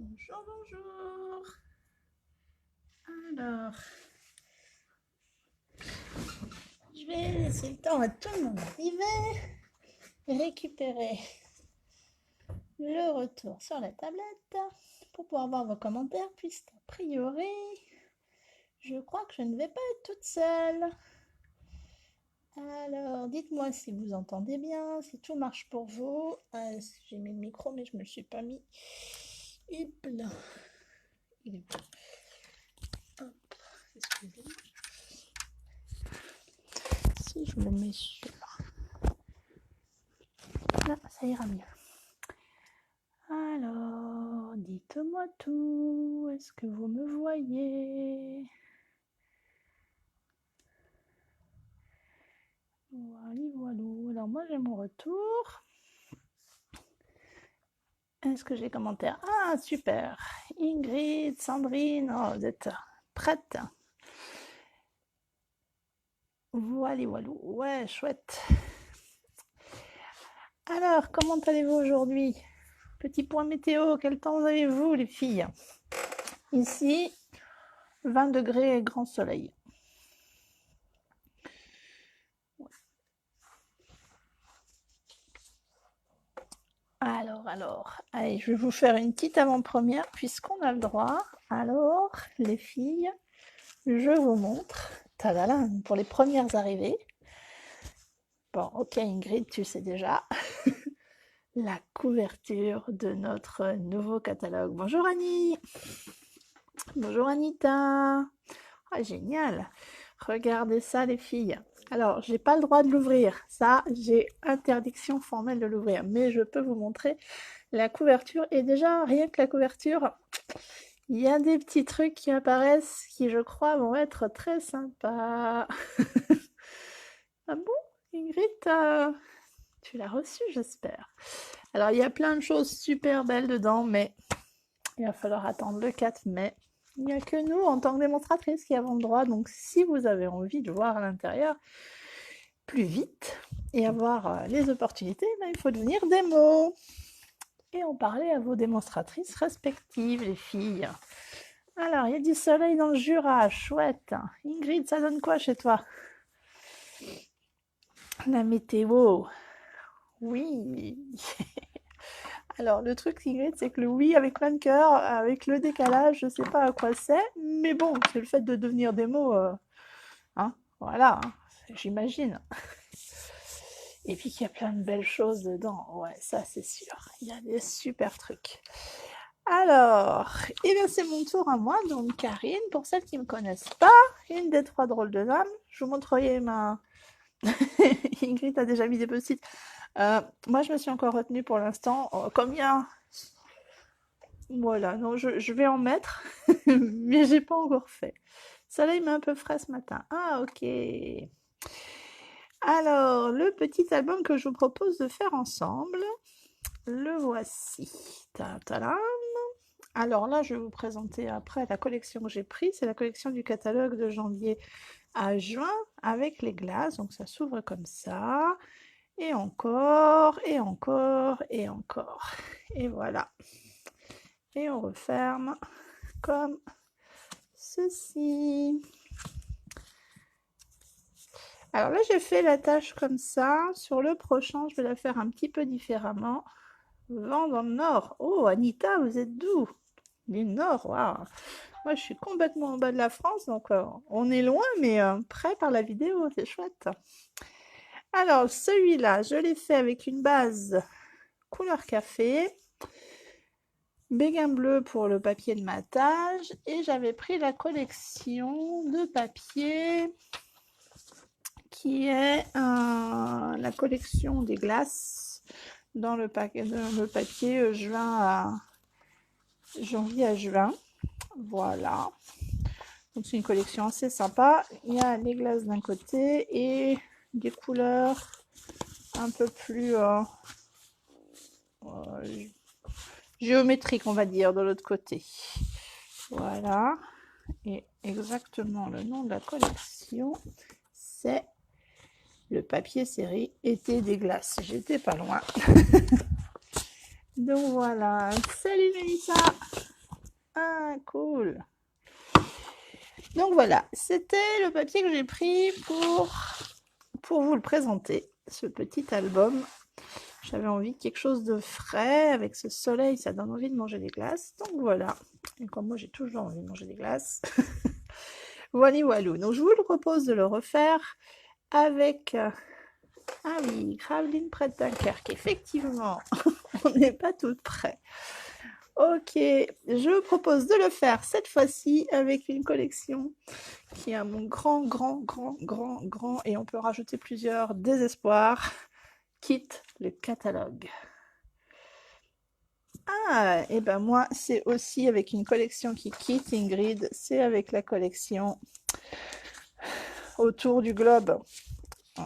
Bonjour, bonjour. Alors, je vais laisser le temps à tout le monde d'arriver, récupérer le retour sur la tablette pour pouvoir voir vos commentaires, puisqu'a priori, je crois que je ne vais pas être toute seule. Alors, dites-moi si vous entendez bien, si tout marche pour vous. J'ai mis le micro, mais je ne me le suis pas mis. Hop là. Il est bon. Hop, excusez-moi. Si je le mets sur... Là, ça ira mieux. Alors, dites-moi tout. Est-ce que vous me voyez? Voilà, voilà. Alors, moi, j'ai mon retour. Est-ce que j'ai des commentaires? Ah, super. Ingrid, Sandrine, oh, vous êtes prêtes? Voilà, voilà. Ouais, chouette. Alors, comment allez-vous aujourd'hui? Petit point météo, quel temps avez-vous, les filles? Ici, 20 degrés et grand soleil. Alors, allez, je vais vous faire une petite avant-première puisqu'on a le droit. Alors, les filles, je vous montre, tadam, pour les premières arrivées. Bon, ok Ingrid, tu sais déjà, la couverture de notre nouveau catalogue. Bonjour Annie. Bonjour Anita. Ah, génial. Regardez ça les filles. Alors, j'ai pas le droit de l'ouvrir. Ça, j'ai interdiction formelle de l'ouvrir. Mais je peux vous montrer la couverture. Et déjà, rien que la couverture, il y a des petits trucs qui apparaissent qui, je crois, vont être très sympas. Ah bon, Ingrid, tu l'as reçu, j'espère. Alors, il y a plein de choses super belles dedans, mais il va falloir attendre le 4 mai. Il n'y a que nous, en tant que démonstratrices, qui avons le droit. Donc, si vous avez envie de voir à l'intérieur plus vite et avoir les opportunités, ben, il faut devenir démo. Et en parler à vos démonstratrices respectives, les filles. Alors, il y a du soleil dans le Jura, chouette. Ingrid, ça donne quoi chez toi? La météo. Oui. Alors, le truc, Ingrid, c'est que le oui avec plein de cœur, avec le décalage, je ne sais pas à quoi c'est, mais bon, c'est le fait de devenir des mots, hein, voilà, hein, j'imagine. Et puis qu'il y a plein de belles choses dedans, ouais, ça c'est sûr, il y a des super trucs. Alors, eh bien c'est mon tour à moi, donc Karine, pour celles qui ne me connaissent pas, une des 3 drôles de dames, je vous montrerai ma... Ingrid a déjà mis des post-it. Moi, je me suis encore retenue pour l'instant. Combien? Voilà, non, je vais en mettre, mais j'ai pas encore fait. Soleil met un peu frais ce matin. Ah, ok. Alors, le petit album que je vous propose de faire ensemble, le voici. Ta-ta-dam. Alors là, je vais vous présenter après la collection que j'ai prise. C'est la collection du catalogue de janvier à juin avec les glaces. Donc ça s'ouvre comme ça. Et encore, et encore, et encore. Et voilà. Et on referme comme ceci. Alors là, j'ai fait la tâche comme ça. Sur le prochain, je vais la faire un petit peu différemment. Vent dans le nord. Oh, Anita, vous êtes d'où? Du nord, waouh. Moi, je suis complètement en bas de la France, donc on est loin, mais près par la vidéo, c'est chouette. Alors, celui-là, je l'ai fait avec une base couleur café, béguin bleu pour le papier de matage, et j'avais pris la collection de papier qui est la collection des glaces dans le papier janvier à juin. Voilà. Donc c'est une collection assez sympa. Il y a les glaces d'un côté et des couleurs un peu plus géométriques, on va dire, de l'autre côté. Voilà. Et exactement le nom de la collection, c'est le papier série été des glaces. J'étais pas loin. Donc voilà. Salut Mélissa. Ah, cool. Donc voilà, c'était le papier que j'ai pris pour vous le présenter, ce petit album. J'avais envie de quelque chose de frais, avec ce soleil, ça donne envie de manger des glaces. Donc voilà, et comme moi j'ai toujours envie de manger des glaces. Voilà, walou. Donc je vous le propose de le refaire avec... ah oui, Gravelines près de Dunkerque, effectivement, on n'est pas tout près. Ok, je propose de le faire cette fois-ci avec une collection qui a mon grand, et on peut rajouter plusieurs désespoirs, quitte le catalogue. Ah, et ben moi, c'est aussi avec une collection qui quitte Ingrid, c'est avec la collection Autour du globe.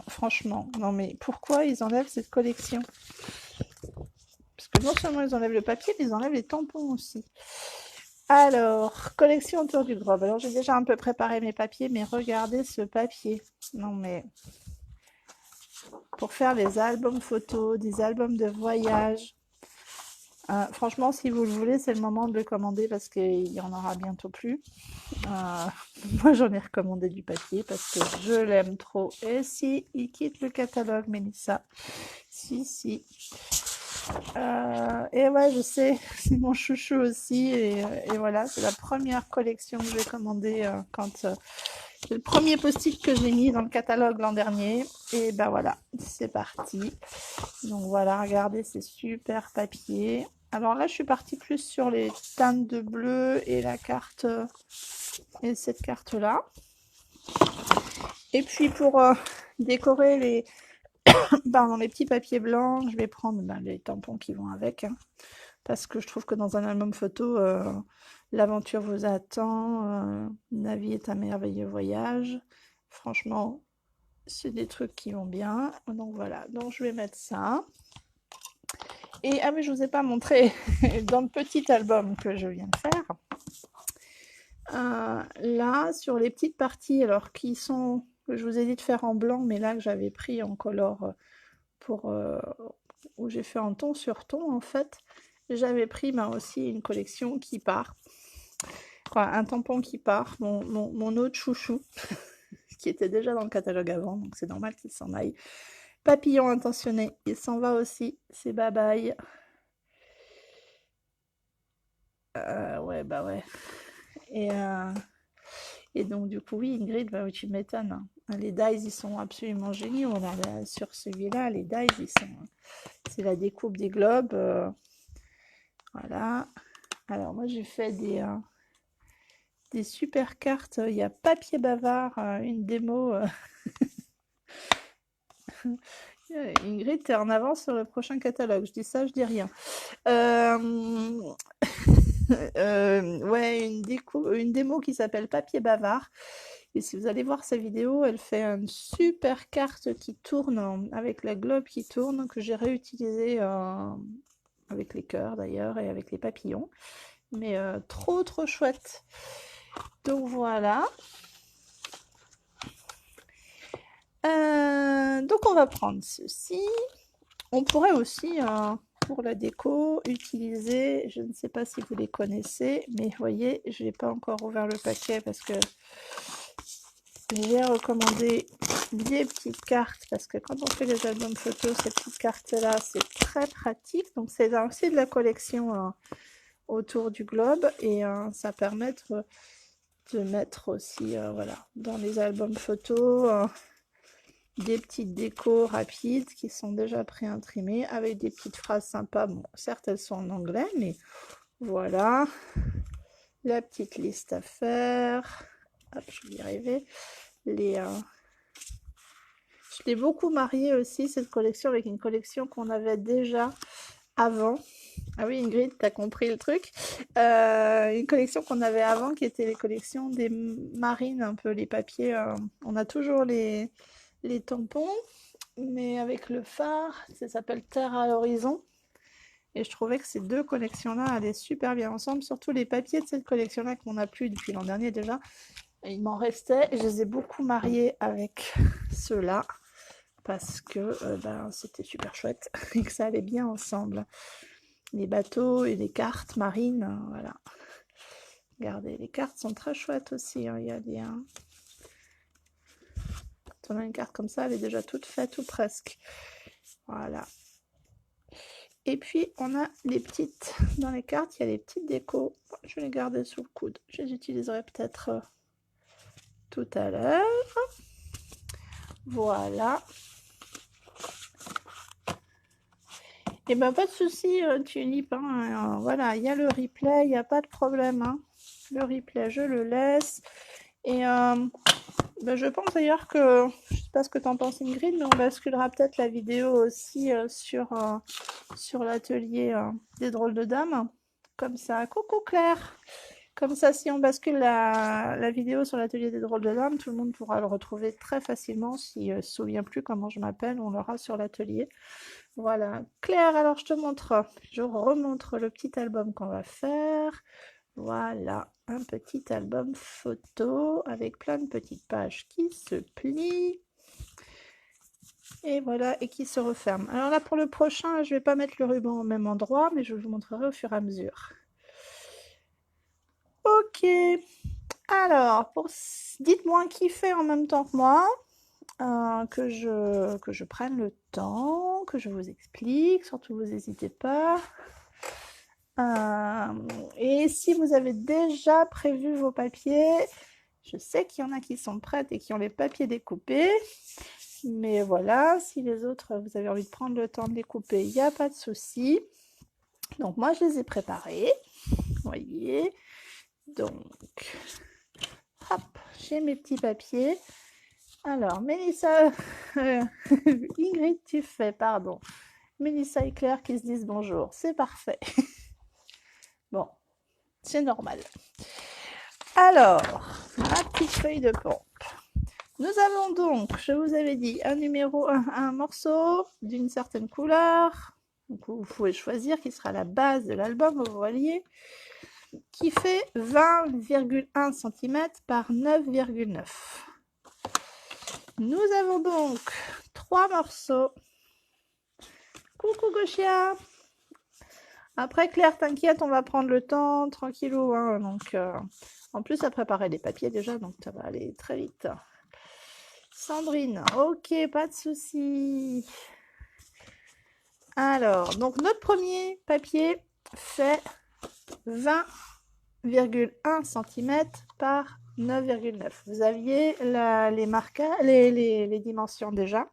Franchement, non mais pourquoi ils enlèvent cette collection? Parce que non seulement ils enlèvent le papier, mais ils enlèvent les tampons aussi. Alors, collection Autour du globe. Alors j'ai déjà un peu préparé mes papiers, mais regardez ce papier. Non mais, pour faire des albums photos, des albums de voyage. Franchement, si vous le voulez, c'est le moment de le commander parce qu'il y en aura bientôt plus. Moi, j'en ai recommandé du papier parce que je l'aime trop. Et si, il quitte le catalogue, Mélissa. Si. Et ouais, je sais, c'est mon chouchou aussi. Et voilà, c'est la première collection que j'ai commandée quand... c'est le premier post-it que j'ai mis dans le catalogue l'an dernier. Et ben voilà, c'est parti. Donc voilà, regardez, c'est super papier. Alors là, je suis partie plus sur les teintes de bleu et la carte et cette carte-là. Et puis pour décorer les, les petits papiers blancs, je vais prendre les tampons qui vont avec. Hein, parce que je trouve que dans un album photo, l'aventure vous attend, la vie est un merveilleux voyage. Franchement, c'est des trucs qui vont bien. Donc voilà, donc je vais mettre ça. Et ah mais je vous ai pas montré dans le petit album que je viens de faire. Là, sur les petites parties, alors qui sont, que je vous ai dit de faire en blanc, mais là que j'avais pris en color pour où j'ai fait en ton sur ton en fait, j'avais pris aussi une collection qui part, enfin, un tampon qui part, mon autre chouchou, qui était déjà dans le catalogue avant, donc c'est normal qu'il s'en aille. Papillon intentionné, il s'en va aussi, c'est bye bye. Ouais, bah ouais. Et donc, du coup, oui, Ingrid, bah, oui, tu m'étonnes. Hein. Les dies, ils sont absolument géniaux. Là, sur celui-là, les dies, ils sont... c'est la découpe des globes. Voilà. Alors, moi, j'ai fait des super cartes. Il y a Papier Bavard, une démo. Ingrid, t'es en avance sur le prochain catalogue. Je dis ça, je dis rien. Ouais, une démo qui s'appelle Papier Bavard. Et si vous allez voir sa vidéo, elle fait une super carte qui tourne, avec la globe qui tourne, que j'ai réutilisée avec les cœurs d'ailleurs et avec les papillons. Mais trop chouette. Donc voilà. Donc on va prendre ceci. On pourrait aussi, pour la déco, utiliser, je ne sais pas si vous les connaissez, mais vous voyez, je n'ai pas encore ouvert le paquet parce que j'ai recommandé des petites cartes, parce que quand on fait les albums photos, ces petites cartes-là, c'est très pratique. Donc c'est aussi de la collection autour du globe, et ça permet de mettre aussi, voilà, dans les albums photos, des petites décos rapides qui sont déjà pré-imprimées avec des petites phrases sympas. Bon, certes, elles sont en anglais, mais voilà. La petite liste à faire. Hop, je vais y arriver. Je l'ai beaucoup mariée aussi, cette collection, avec une collection qu'on avait déjà avant. Ah oui, Ingrid, t'as compris le truc. Une collection qu'on avait avant, qui était les collections des marines, un peu les papiers. On a toujours les tampons, mais avec le phare, ça s'appelle Terre à l'horizon. Et je trouvais que ces deux collections-là allaient super bien ensemble, surtout les papiers de cette collection-là qu'on n'a plus depuis l'an dernier déjà. Il m'en restait, et je les ai beaucoup mariés avec ceux-là, parce que c'était super chouette et que ça allait bien ensemble. Les bateaux et les cartes marines, voilà. Regardez, les cartes sont très chouettes aussi, hein. Il y a des... Quand on a une carte comme ça, elle est déjà toute faite ou presque. Voilà. Et puis, on a les petites... Dans les cartes, il y a les petites décos. Je vais les garder sous le coude. Je les utiliserai peut-être tout à l'heure. Voilà. Et ben pas de souci, Tulip. Hein, voilà, il y a le replay, il n'y a pas de problème. Hein. Le replay, je le laisse. Et ben, je pense d'ailleurs que, je sais pas ce que tu en penses Ingrid, mais on basculera peut-être la vidéo aussi sur l'atelier des drôles de dames. Comme ça, coucou Claire. Comme ça, si on bascule la vidéo sur l'atelier des drôles de dames, tout le monde pourra le retrouver très facilement. S'il ne se souvient plus comment je m'appelle, on l'aura sur l'atelier. Voilà. Claire, alors je te montre, je remontre le petit album qu'on va faire. Voilà, un petit album photo avec plein de petites pages qui se plient. Et voilà, et qui se referment. Alors là, pour le prochain, je ne vais pas mettre le ruban au même endroit, mais je vous montrerai au fur et à mesure. Ok. Alors, dites-moi qui fait en même temps que moi, que je prenne le temps, que je vous explique, surtout vous n'hésitez pas. Et si vous avez déjà prévu vos papiers, je sais qu'il y en a qui sont prêtes et qui ont les papiers découpés. Mais voilà, si les autres, vous avez envie de prendre le temps de les couper, il n'y a pas de souci. Donc moi, je les ai préparés. Vous voyez. Donc, hop, j'ai mes petits papiers. Alors, Mélissa, Ingrid, tu fais, pardon. Mélissa et Claire qui se disent bonjour. C'est parfait. Bon, c'est normal. Alors, ma petite feuille de pompe. Nous avons donc, je vous avais dit, un morceau d'une certaine couleur. Donc vous pouvez choisir qui sera la base de l'album, vous voyez, qui fait 20,1 cm par 9,9. Nous avons donc 3 morceaux. Coucou Goshia. Après Claire, t'inquiète, on va prendre le temps, tranquillou. Hein, donc, en plus, à préparer les papiers déjà, donc ça va aller très vite. Sandrine, ok, pas de souci. Alors, donc notre premier papier fait 20,1 cm par 9,9. Vous aviez les marquages, les dimensions déjà.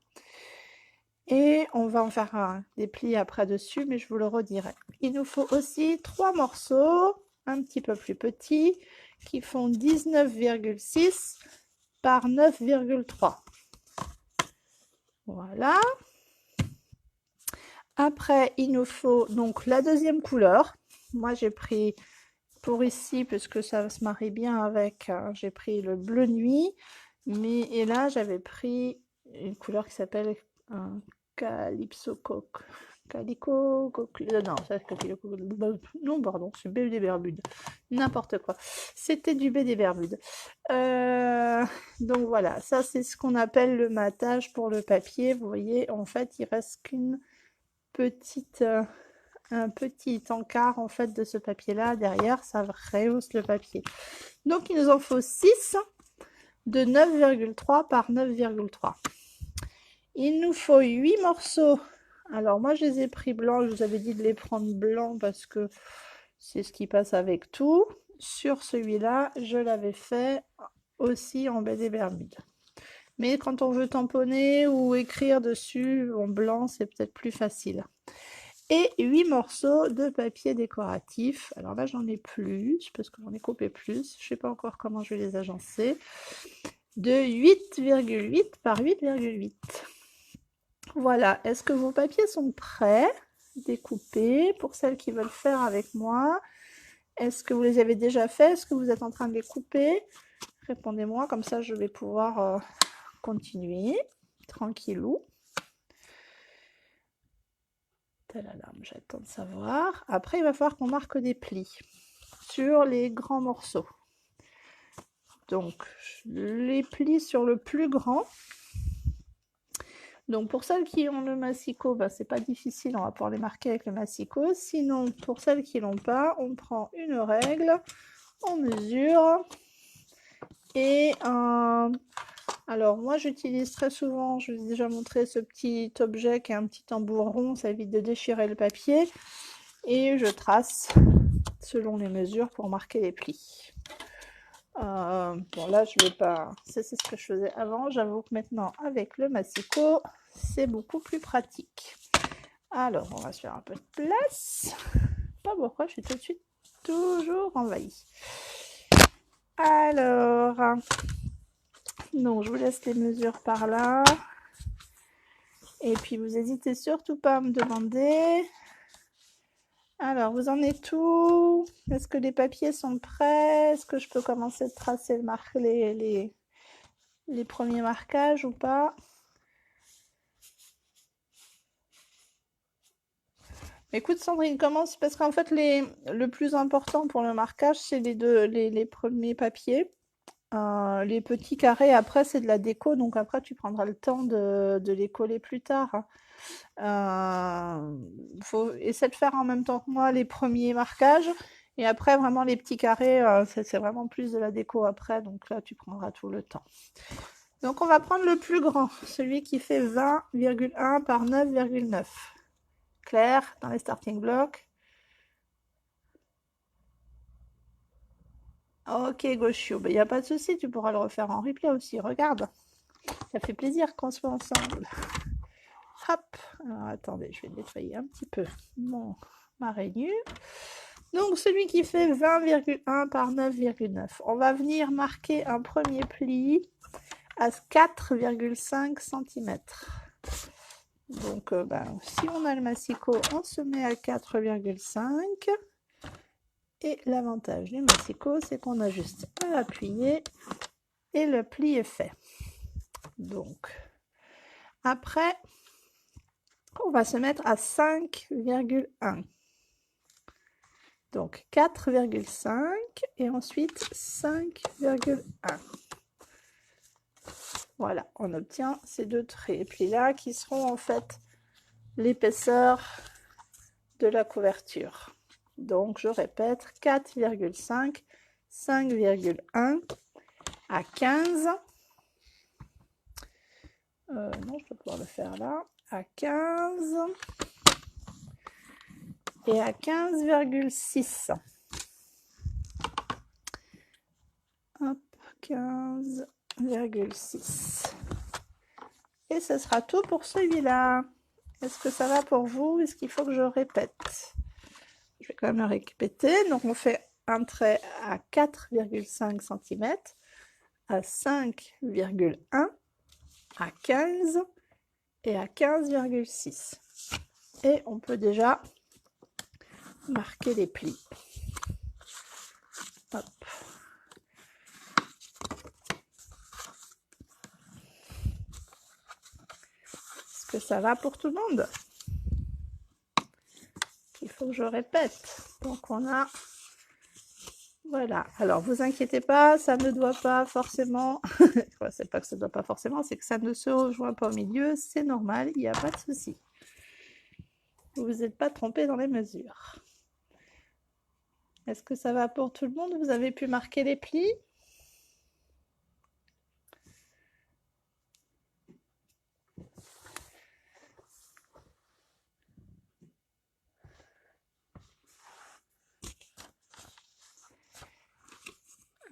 Et on va en faire des plis après dessus, mais je vous le redirai. Il nous faut aussi 3 morceaux, un petit peu plus petits, qui font 19,6 par 9,3. Voilà. Après, il nous faut donc la deuxième couleur. Moi, j'ai pris pour ici, puisque ça se marie bien avec, j'ai pris le bleu nuit. Et là, j'avais pris une couleur qui s'appelle Calypso Coque. Calico, non, ça non, pardon, c'est B des Bermudes. N'importe quoi. C'était du B des Bermudes. Donc voilà, ça c'est ce qu'on appelle le matage pour le papier. Vous voyez, en fait, il reste qu'une petite, un petit encart en fait de ce papier-là. Derrière, ça rehausse le papier. Donc il nous en faut 6 de 9,3 par 9,3. Il nous faut 8 morceaux. Alors moi je les ai pris blancs, je vous avais dit de les prendre blancs parce que c'est ce qui passe avec tout. Sur celui-là, je l'avais fait aussi en baie des Bermudes. Mais quand on veut tamponner ou écrire dessus en blanc, c'est peut-être plus facile. Et 8 morceaux de papier décoratif. Alors là, j'en ai plus parce que j'en ai coupé plus. Je ne sais pas encore comment je vais les agencer. De 8,8 par 8,8. Voilà, est-ce que vos papiers sont prêts, découpés, pour celles qui veulent faire avec moi? Est-ce que vous les avez déjà faits? Est-ce que vous êtes en train de les couper? Répondez-moi, comme ça je vais pouvoir continuer, tranquillou. J'attends de savoir. Après, il va falloir qu'on marque des plis sur les grands morceaux. Donc, les plis sur le plus grand. Donc pour celles qui ont le massicot, bah, c'est pas difficile, on va pouvoir les marquer avec le massicot. Sinon, pour celles qui l'ont pas, on prend une règle, on mesure. Et alors moi j'utilise très souvent, je vous ai déjà montré ce petit objet qui est un petit tambour rond, ça évite de déchirer le papier. Et je trace selon les mesures pour marquer les plis. Bon là je vais pas, c'est ce que je faisais avant, j'avoue que maintenant avec le massicot c'est beaucoup plus pratique. Alors on va se faire un peu de place. Pas pourquoi je suis tout de suite toujours envahie. Alors non, je vous laisse les mesures par là. Et puis vous n'hésitez surtout pas à me demander. Alors, vous en êtes où? Est-ce que les papiers sont prêts? Est-ce que je peux commencer de tracer les premiers marquages ou pas? Écoute Sandrine, commence parce qu'en fait le plus important pour le marquage c'est les premiers papiers. Les petits carrés après c'est de la déco, donc après tu prendras le temps de les coller plus tard. Faut essayer de faire en même temps que moi les premiers marquages et après vraiment les petits carrés c'est vraiment plus de la déco après, donc là tu prendras tout le temps. Donc on va prendre le plus grand, celui qui fait 20,1 par 9,9. Claire, dans les starting blocks. Ok Gauchio, il n'y a pas de souci, tu pourras le refaire en replay aussi, regarde. Ça fait plaisir qu'on soit ensemble. Hop, alors attendez, je vais nettoyer un petit peu ma rainure. Donc celui qui fait 20,1 par 9,9. On va venir marquer un premier pli à 4,5 cm. Donc si on a le massicot, on se met à 4,5. Et l'avantage du massicot, c'est qu'on a juste à appuyer et le pli est fait. Donc après, on va se mettre à 5,1. Donc 4,5 et ensuite 5,1. Voilà, on obtient ces deux traits. Et puis là, qui seront en fait l'épaisseur de la couverture. Donc je répète, 4,5, 5,1 à 15. Non, je dois pouvoir le faire là. À 15 et à 15,6. Hop, 15,6. Et ce sera tout pour celui-là. Est-ce que ça va pour vous? Est-ce qu'il faut que je répète? Je vais quand même le répéter. Donc on fait un trait à 4,5 cm, à 5,1, à 15 et à 15,6. Et on peut déjà marquer les plis. Hop. Est-ce que ça va pour tout le monde? Il faut que je répète. Donc on a... Voilà. Alors vous inquiétez pas, ça ne doit pas forcément... c'est pas que ça ne doit pas forcément, c'est que ça ne se rejoint pas au milieu. C'est normal, il n'y a pas de souci. Vous vous êtes pas trompé dans les mesures. Est-ce que ça va pour tout le monde? Vous avez pu marquer les plis?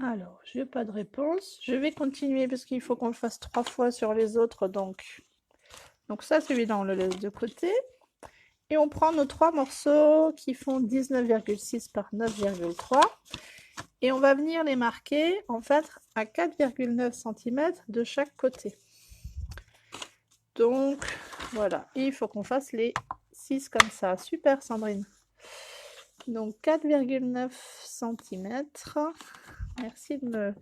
Alors, je n'ai pas de réponse. Je vais continuer parce qu'il faut qu'on le fasse 3 fois sur les autres. Donc ça, celui-là, on le laisse de côté. Et on prend nos 3 morceaux qui font 19,6 par 9,3. Et on va venir les marquer, en fait, à 4,9 cm de chaque côté. Donc, voilà. Et il faut qu'on fasse les 6 comme ça. Super, Sandrine. Donc, 4,9 cm. Merci de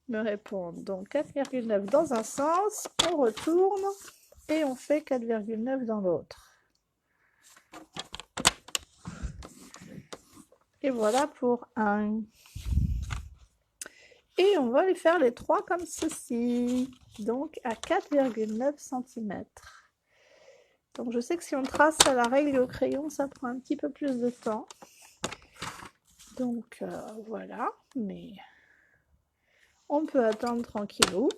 me répondre. Donc 4,9 dans un sens, on retourne et on fait 4,9 dans l'autre. Et voilà pour un. Et on va les faire les 3 comme ceci. Donc à 4,9 cm. Donc je sais que si on trace à la règle et au crayon, ça prend un petit peu plus de temps. Donc voilà, mais on peut attendre tranquillou.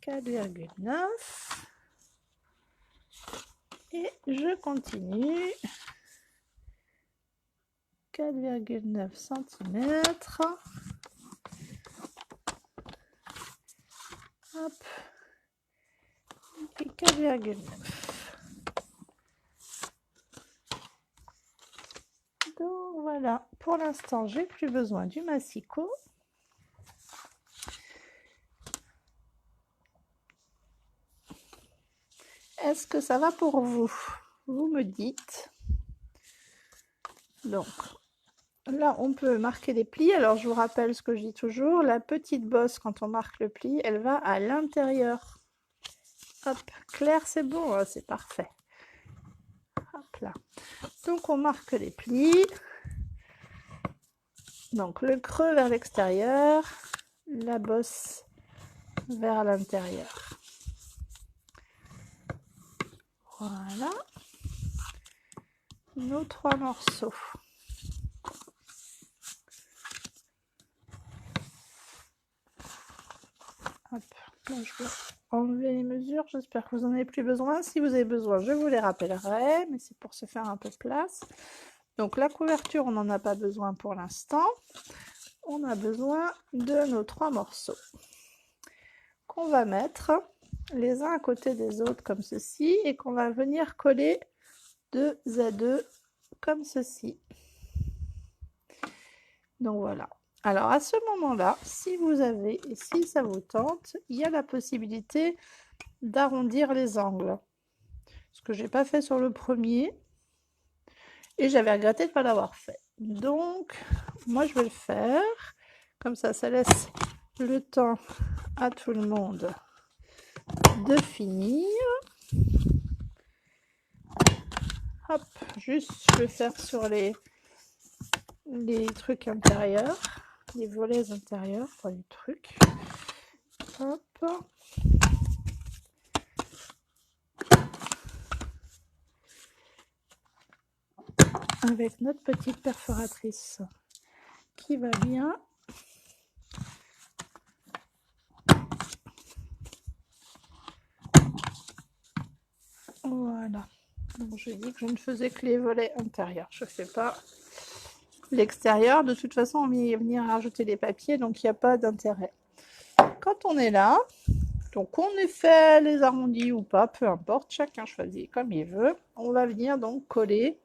4,9 et je continue. 4,9 cm. Hop. Et 4,9. Donc voilà, pour l'instant, j'ai plus besoin du massicot. Est-ce que ça va pour vous? Vous me dites. Donc, là, on peut marquer les plis. Alors, je vous rappelle ce que je dis toujours. La petite bosse, quand on marque le pli, elle va à l'intérieur. Hop, clair, c'est bon, hein, c'est parfait. Hop là. Donc, on marque les plis. Donc, le creux vers l'extérieur, la bosse vers l'intérieur. Voilà. Nos 3 morceaux. Hop, là, je vais enlever les mesures, j'espère que vous n'en avez plus besoin. Si vous avez besoin, je vous les rappellerai, mais c'est pour se faire un peu de place. Donc la couverture, on n'en a pas besoin pour l'instant. On a besoin de nos 3 morceaux qu'on va mettre les uns à côté des autres comme ceci et qu'on va venir coller 2 à 2 comme ceci. Donc voilà. Alors à ce moment-là, si vous avez et si ça vous tente, il y a la possibilité d'arrondir les angles. Ce que j'ai pas fait sur le premier et j'avais regretté de ne pas l'avoir fait. Donc moi je vais le faire. Comme ça laisse le temps à tout le monde de finir. Hop, juste je vais faire sur les trucs intérieurs, les volets intérieurs, pas les trucs. Hop. Avec notre petite perforatrice qui va bien. Voilà. Donc je dis que je ne faisais que les volets intérieurs. Je ne fais pas l'extérieur. De toute façon, on va venir rajouter les papiers, donc il n'y a pas d'intérêt. Quand on est là, donc on est fait les arrondis ou pas, peu importe, chacun choisit comme il veut. On va venir donc coller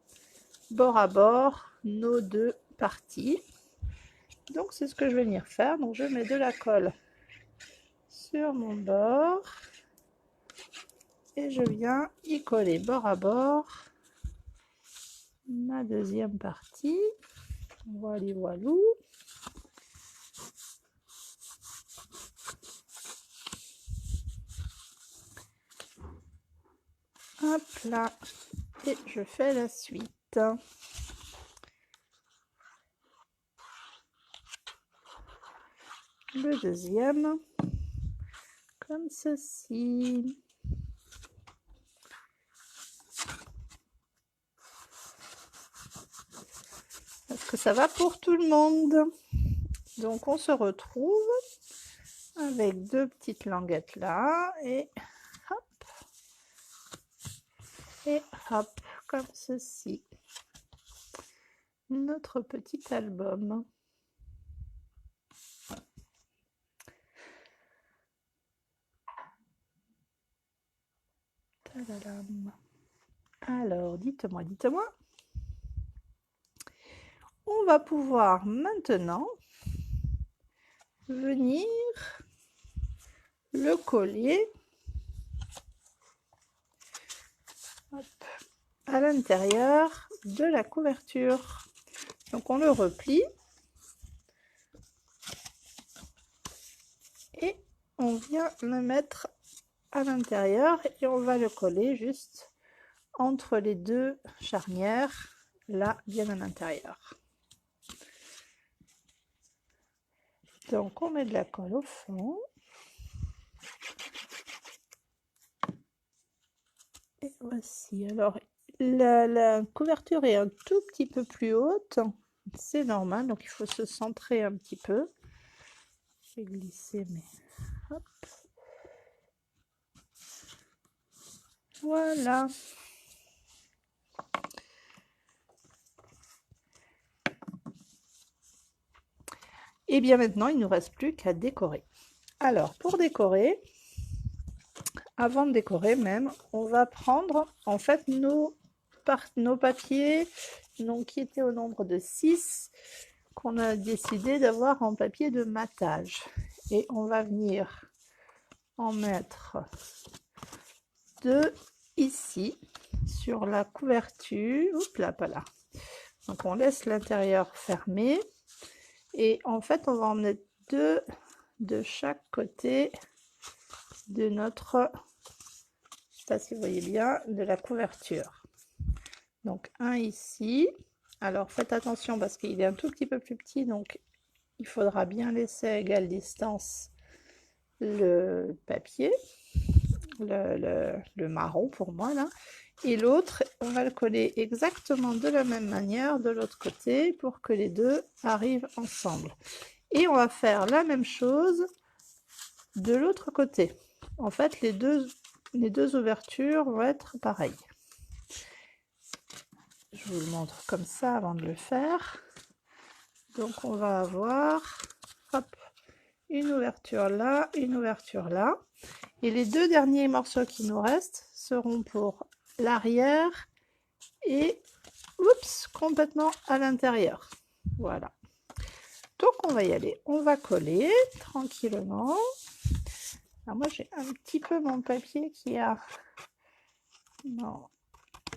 bord à bord nos 2 parties. Donc c'est ce que je vais venir faire. Donc je mets de la colle sur mon bord et je viens y coller bord à bord ma deuxième partie. Voilà, voilou. Hop là, et je fais la suite. Le deuxième, comme ceci. Est-ce que ça va pour tout le monde? Donc on se retrouve avec 2 petites languettes là, et hop, comme ceci. Notre petit album. Tadadam. Alors, dites-moi. On va pouvoir maintenant venir le coller à l'intérieur de la couverture. Donc on le replie et on vient le mettre à l'intérieur et on va le coller juste entre les 2 charnières, là bien à l'intérieur. Donc on met de la colle au fond. Et voici. Alors la couverture est un tout petit peu plus haute. c'est normal, donc il faut se centrer un petit peu. Je vais glisser, mais hop. Voilà. Et bien maintenant, il ne nous reste plus qu'à décorer. Alors, pour décorer, avant de décorer même, on va prendre en fait nos papiers, donc, qui étaient au nombre de 6, qu'on a décidé d'avoir en papier de matage. Et on va venir en mettre 2 ici, sur la couverture. Oups là, pas là. Donc on laisse l'intérieur fermé. Et en fait, on va en mettre 2 de chaque côté de notre, je ne sais pas si vous voyez bien, de la couverture. Donc un ici. Alors faites attention parce qu'il est un tout petit peu plus petit, donc il faudra bien laisser à égale distance le papier, le marron pour moi là. Et l'autre, on va le coller exactement de la même manière de l'autre côté pour que les deux arrivent ensemble. Et on va faire la même chose de l'autre côté. En fait, les deux ouvertures vont être pareilles. Je vous le montre comme ça avant de le faire. Donc on va avoir, hop, une ouverture là, une ouverture là. Et les 2 derniers morceaux qui nous restent seront pour l'arrière et, oups, complètement à l'intérieur. Voilà. Donc on va y aller. On va coller tranquillement. Alors moi j'ai un petit peu mon papier qui a... Non.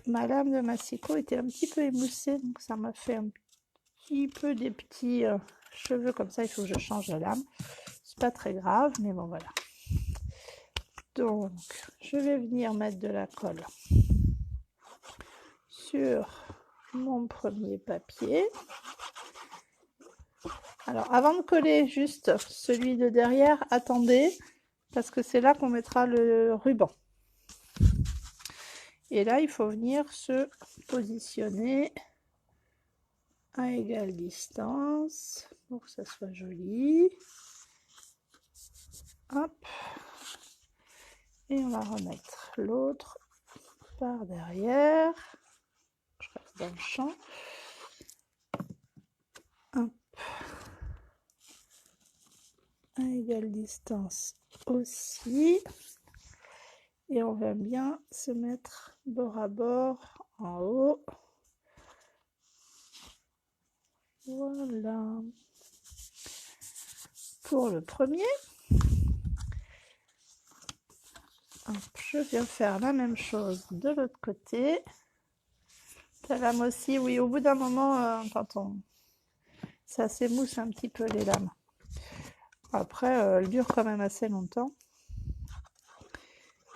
Ma lame de massicot était un petit peu émoussée, donc ça m'a fait un petit peu des petits cheveux comme ça. Il faut que je change la lame. C'est pas très grave, mais bon voilà. Donc je vais venir mettre de la colle sur mon premier papier. Alors avant de coller juste celui de derrière, attendez, parce que c'est là qu'on mettra le ruban. Et là, il faut venir se positionner à égale distance pour que ça soit joli. Hop. Et on va remettre l'autre par derrière. Je reste dans le champ. Hop. À égale distance aussi. Et on va bien se mettre bord à bord en haut. Voilà. Pour le premier, je viens faire la même chose de l'autre côté. La lame aussi, oui, au bout d'un moment, ça s'émousse un petit peu les lames. Après, elle dure quand même assez longtemps.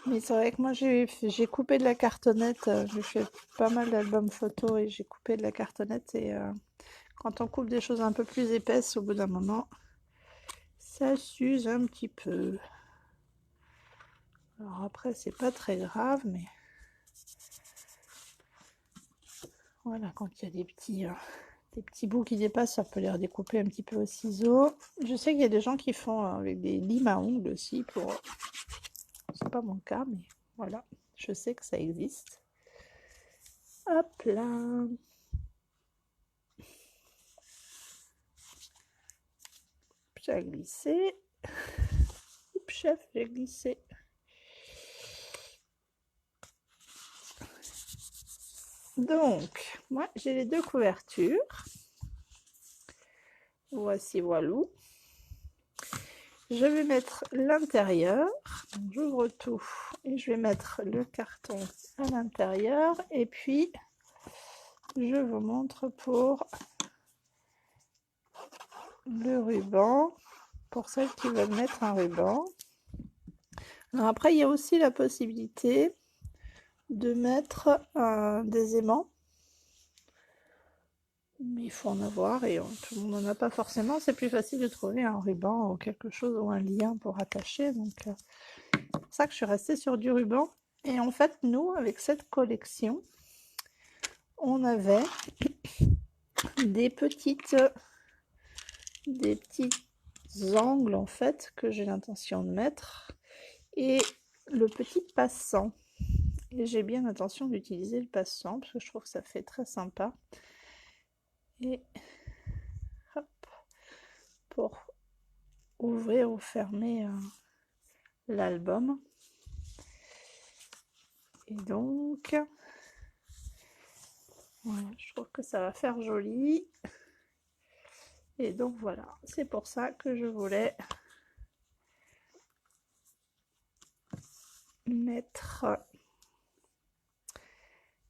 Mais c'est vrai que moi, j'ai coupé de la cartonnette. J'ai fait pas mal d'albums photos et j'ai coupé de la cartonnette. Et quand on coupe des choses un peu plus épaisses, au bout d'un moment, ça s'use un petit peu. Alors après, c'est pas très grave, mais voilà, quand il y a des petits bouts qui dépassent, ça peut les redécouper un petit peu au ciseau. Je sais qu'il y a des gens qui font avec des limes à ongles aussi pour... C'est pas mon cas, mais voilà, je sais que ça existe. Hop là. J'ai glissé. Oups, chef, j'ai glissé. Donc, moi, j'ai les 2 couvertures. Voici, voilou. Je vais mettre l'intérieur. J'ouvre tout et je vais mettre le carton à l'intérieur. Et puis, je vous montre pour le ruban, pour celles qui veulent mettre un ruban. Alors après, il y a aussi la possibilité de mettre des aimants. Mais il faut en avoir et tout le monde n'en a pas forcément. C'est plus facile de trouver un ruban ou quelque chose ou un lien pour attacher. Donc c'est pour ça que je suis restée sur du ruban. Et en fait, nous, avec cette collection, on avait des petits angles en fait que j'ai l'intention de mettre et le petit passant. Et j'ai bien l'intention d'utiliser le passant parce que je trouve que ça fait très sympa. Et hop, pour ouvrir ou fermer l'album. Et donc, voilà, je trouve que ça va faire joli. Et donc voilà, c'est pour ça que je voulais mettre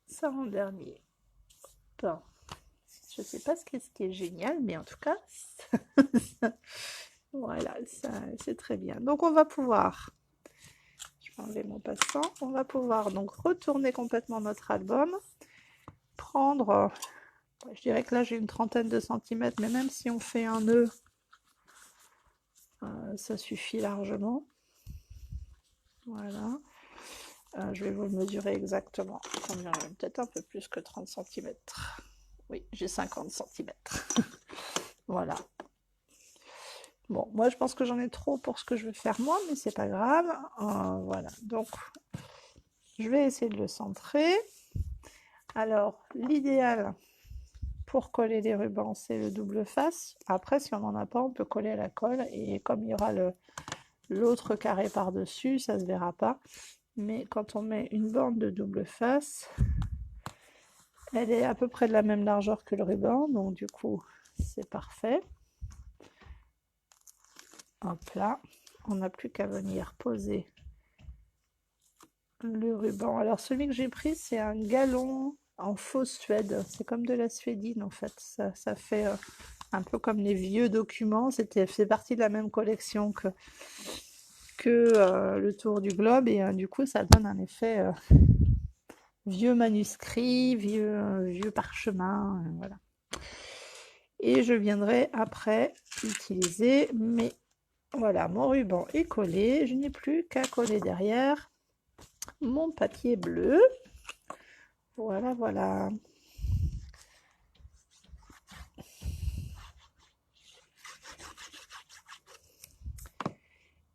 ça en dernier. Bon. Je sais pas ce qui est génial, mais en tout cas, voilà, ça c'est très bien. Donc on va pouvoir, je vais enlever mon passant, on va pouvoir donc retourner complètement notre album, prendre, je dirais que là j'ai une trentaine de centimètres, mais même si on fait un nœud, ça suffit largement. Voilà. Je vais vous le mesurer exactement. Combien, peut-être un peu plus que 30 cm. Oui, j'ai 50 cm. Voilà. Bon, moi je pense que j'en ai trop pour ce que je veux faire moi, mais c'est pas grave. Voilà, donc je vais essayer de le centrer. Alors, l'idéal pour coller les rubans, c'est le double face. Après, si on n'en a pas, on peut coller à la colle. Et comme il y aura l'autre carré par-dessus, ça se verra pas. Mais quand on met une bande de double face, elle est à peu près de la même largeur que le ruban, donc du coup, c'est parfait. Hop là, on n'a plus qu'à venir poser le ruban. Alors celui que j'ai pris, c'est un galon en fausse suède. C'est comme de la suédine en fait. Ça fait un peu comme les vieux documents. C'est partie de la même collection que le tour du globe. Et du coup, ça donne un effet vieux manuscrit, vieux parchemin. Voilà. Et je viendrai après utiliser mes... Voilà, mon ruban est collé. Je n'ai plus qu'à coller derrière mon papier bleu. Voilà, voilà.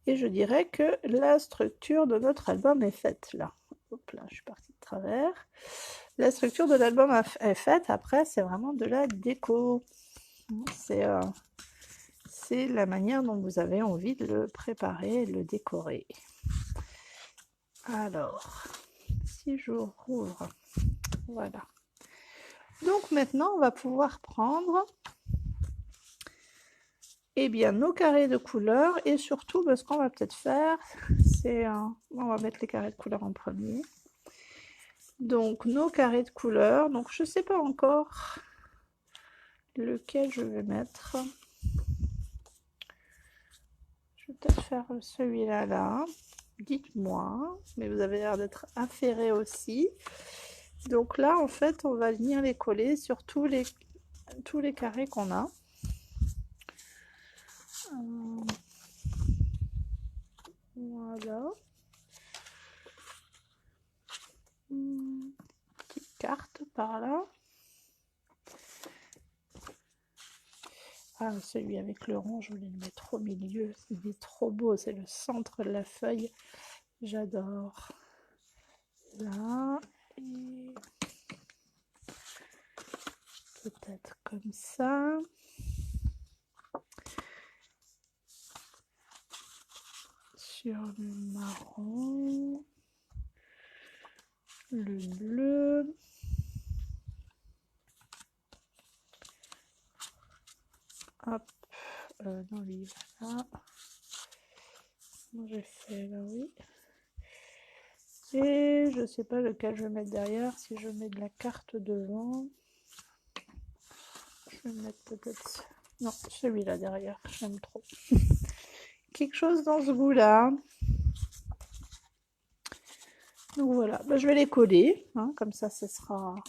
Et je dirais que la structure de notre album est faite là. Hop là, je suis partie de travers. La structure de l'album est faite. Après, c'est vraiment de la déco. C'est la manière dont vous avez envie de le préparer, de le décorer. Alors, si je rouvre, voilà. Donc maintenant, on va pouvoir prendre bien, nos carrés de couleurs et surtout, ce qu'on va peut-être faire, c'est... on va mettre les carrés de couleurs en premier. Donc, nos carrés de couleurs. Donc, je ne sais pas encore lequel je vais mettre. Je vais peut-être faire celui-là, là. Dites-moi. Mais vous avez l'air d'être affairé aussi. Donc là, en fait, on va venir les coller sur tous les carrés qu'on a. Voilà. Petite carte par là. Ah, celui avec le rond, je voulais le mettre au milieu. Il est trop beau, c'est le centre de la feuille. J'adore. Là, et peut-être comme ça. Sur le marron, le bleu. Hop, non, lui, voilà. J'ai fait là, oui. Et je sais pas lequel je vais mettre derrière. Si je mets de la carte devant, je vais mettre peut-être... Non, celui-là derrière, j'aime trop. Quelque chose dans ce goût-là. Donc voilà, je vais les coller, hein, comme ça, ça sera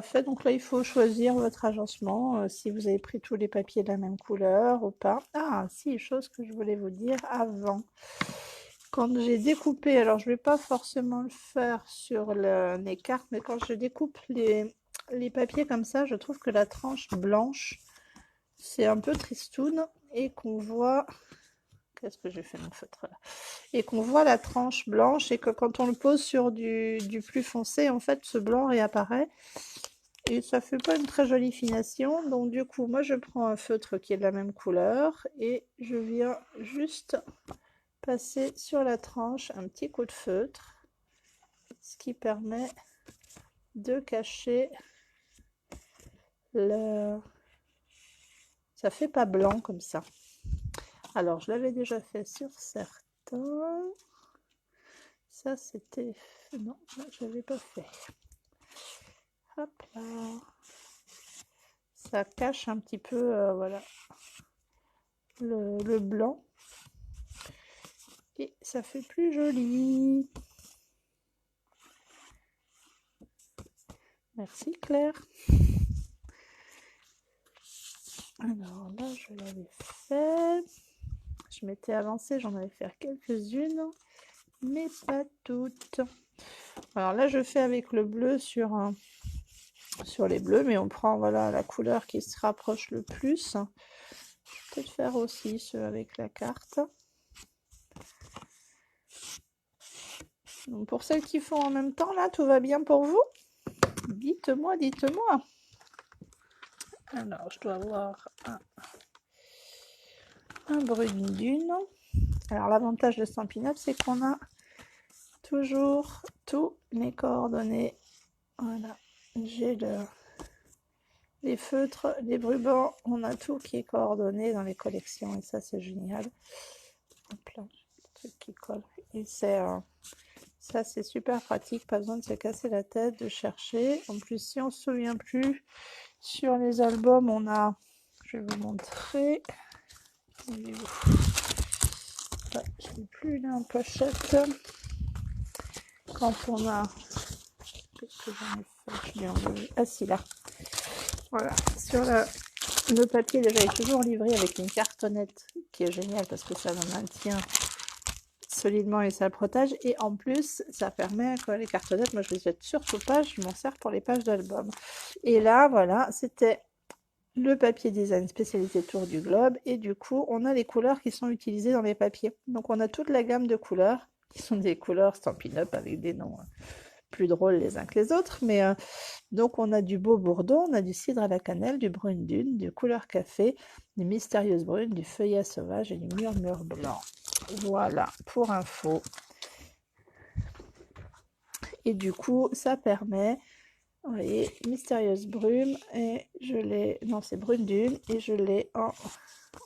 fait. Donc là, il faut choisir votre agencement, si vous avez pris tous les papiers de la même couleur ou pas. Ah, si, chose que je voulais vous dire avant. Quand j'ai découpé, alors je ne vais pas forcément le faire sur les cartes, mais quand je découpe les papiers comme ça, je trouve que la tranche blanche, c'est un peu tristoun et qu'on voit... Qu'est-ce que j'ai fait mon feutre là? Et qu'on voit la tranche blanche et que quand on le pose sur du plus foncé, en fait, ce blanc réapparaît. Et ça fait pas une très jolie finition. Donc du coup, moi je prends un feutre qui est de la même couleur et je viens juste passer sur la tranche un petit coup de feutre, ce qui permet de cacher le... Ça fait pas blanc comme ça. Alors je l'avais déjà fait sur certains. Ça c'était... Non, je l'avais pas fait. Hop là. Ça cache un petit peu, voilà, le blanc. Et ça fait plus joli. Merci Claire. Alors là, je l'avais fait. Je m'étais avancée, j'en avais fait quelques-unes, mais pas toutes. Alors là, je fais avec le bleu sur les bleus, mais on prend voilà la couleur qui se rapproche le plus. Je vais peut-être faire aussi ceux avec la carte. Donc pour celles qui font en même temps, là, tout va bien pour vous? Dites-moi, dites-moi. Alors, je dois avoir un brune dune. Alors, l'avantage de Stampin' Up, c'est qu'on a toujours tous les coordonnées. Voilà, j'ai les feutres, les rubans, on a tout qui est coordonné dans les collections et ça, c'est génial. Hop là, le truc qui colle. Et c'est... ça, c'est super pratique, pas besoin de se casser la tête, de chercher. En plus, si on se souvient plus, sur les albums, on a... Je vais vous montrer. Ouais, je n'ai plus là en pochette. Quand on a... Qu'est-ce que j'en ai fait? Je l'ai enlevé. Ah si, là. Voilà. Sur le papier, déjà, est toujours livré avec une cartonnette qui est géniale parce que ça le maintient solidement et ça le protège. Et en plus, ça permet que les cartonnettes, moi je les jette surtout pas, je m'en sers pour les pages d'album. Et là, voilà, c'était le papier design spécialisé Tour du Globe. Et du coup, on a les couleurs qui sont utilisées dans les papiers. Donc on a toute la gamme de couleurs, qui sont des couleurs Stampin' Up avec des noms plus drôles les uns que les autres. Mais donc on a du beau bourdon, on a du cidre à la cannelle, du brune dune, du couleur café, du mystérieuse brune, du feuillat sauvage et du murmure blanc. Voilà, pour info. Et du coup, ça permet, vous voyez, mystérieuse brume, et je l'ai, non c'est brune dune, et je l'ai en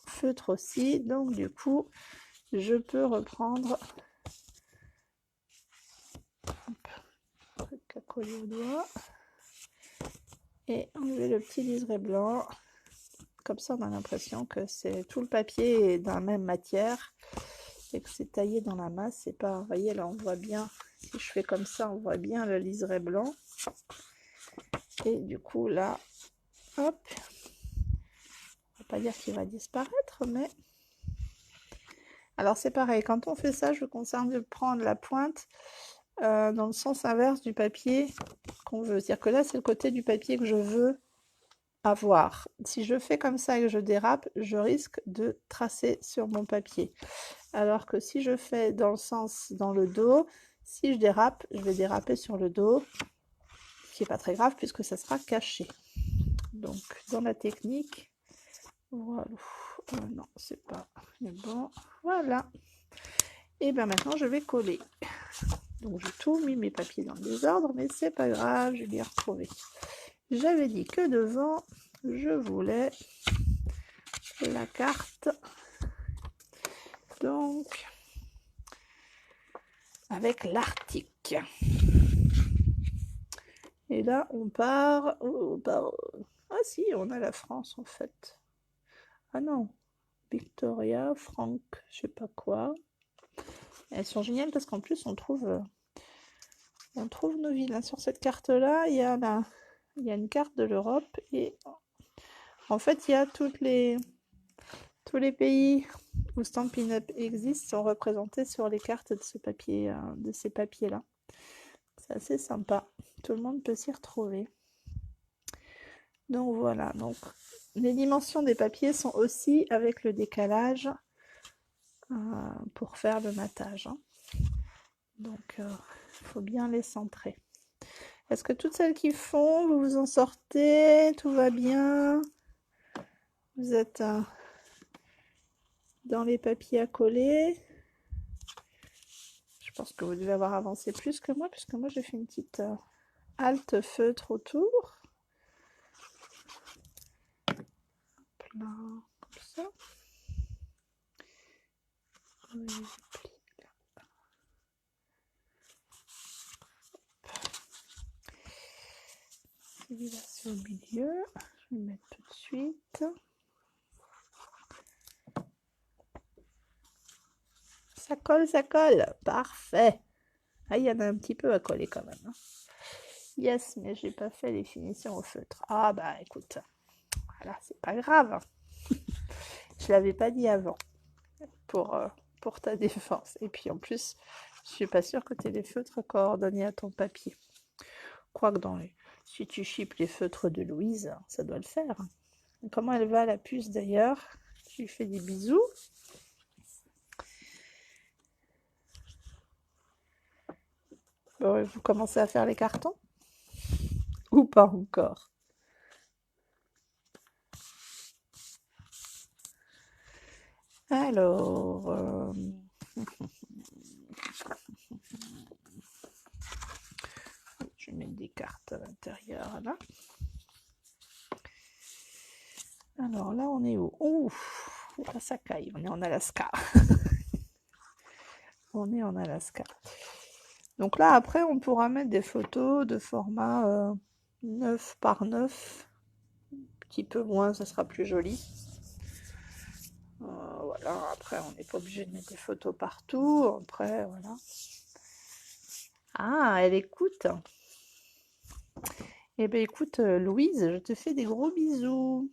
feutre aussi. Donc du coup, je peux reprendre, truc à coller au doigt, et enlever le petit liseré blanc. Comme ça, on a l'impression que c'est tout le papier est dans la même matière et que c'est taillé dans la masse. C'est pas, vous voyez, là on voit bien, si je fais comme ça, on voit bien le liseré blanc. Et du coup, là, hop, on va pas dire qu'il va disparaître, mais... Alors c'est pareil, quand on fait ça, je vous conseille de prendre la pointe dans le sens inverse du papier qu'on veut. C'est-à-dire que là, c'est le côté du papier que je veux avoir. Si je fais comme ça et que je dérape, je risque de tracer sur mon papier. Alors que si je fais dans le sens dans le dos, si je dérape, je vais déraper sur le dos, ce qui n'est pas très grave puisque ça sera caché. Donc dans la technique, voilà. Non, c'est pas bon. Voilà. Et bien maintenant je vais coller. Donc j'ai tout mis mes papiers dans le désordre, mais c'est pas grave, je vais les retrouver. J'avais dit que devant, je voulais la carte. Donc, avec l'Arctique. Et là, on part... Ah si, on a la France en fait. Ah non, Victoria, Franck, je sais pas quoi. Elles sont géniales parce qu'en plus, on trouve nos villes. Sur cette carte-là, il y a une carte de l'Europe et en fait, il y a tous les pays où Stampin' Up existe sont représentés sur les cartes de ce papier, de ces papiers-là. C'est assez sympa. Tout le monde peut s'y retrouver. Donc voilà, donc les dimensions des papiers sont aussi avec le décalage pour faire le matage, hein. Donc il faut bien les centrer. Est-ce que toutes celles qui font, vous vous en sortez? Tout va bien? Vous êtes dans les papiers à coller? Je pense que vous devez avoir avancé plus que moi, puisque moi j'ai fait une petite halte feutre autour. Là, comme ça. Oui, celui-là c'est au milieu. Je vais le mettre tout de suite. Ça colle, ça colle. Parfait. Ah, il y en a un petit peu à coller quand même, hein. Yes, mais j'ai pas fait les finitions au feutre. Ah bah écoute, voilà, c'est pas grave. Je l'avais pas dit avant pour ta défense. Et puis en plus, je suis pas sûre que tu aies les feutres coordonnés à ton papier. Quoique si tu chippes les feutres de Louise, ça doit le faire. Comment elle va la puce d'ailleurs? Tu lui fais des bisous. Bon, vous commencez à faire les cartons? Ou pas encore? Alors, je vais mettre des cartes à l'intérieur là. Alors là, on est où? Ouf, là, ça caille, on est en Alaska. On est en Alaska. Donc là, après, on pourra mettre des photos de format 9 par 9. Un petit peu moins, ça sera plus joli. Voilà, après, on n'est pas obligé de mettre des photos partout. Après, voilà. Ah, elle écoute. Eh bien, écoute, Louise, je te fais des gros bisous.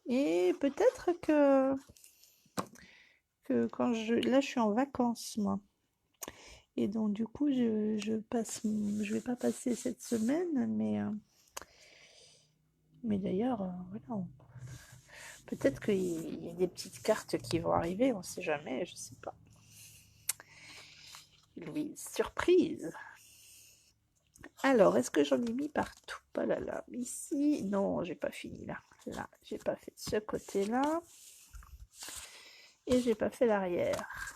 Et peut-être que quand là, je suis en vacances, moi. Et donc, du coup, je vais pas passer cette semaine, mais d'ailleurs, voilà, peut-être qu'il y a des petites cartes qui vont arriver, on ne sait jamais, je ne sais pas. Louise, surprise! Alors, est-ce que j'en ai mis partout? Pas là, ici, non, j'ai pas fini là. Là, j'ai pas fait ce côté-là. Et j'ai pas fait l'arrière.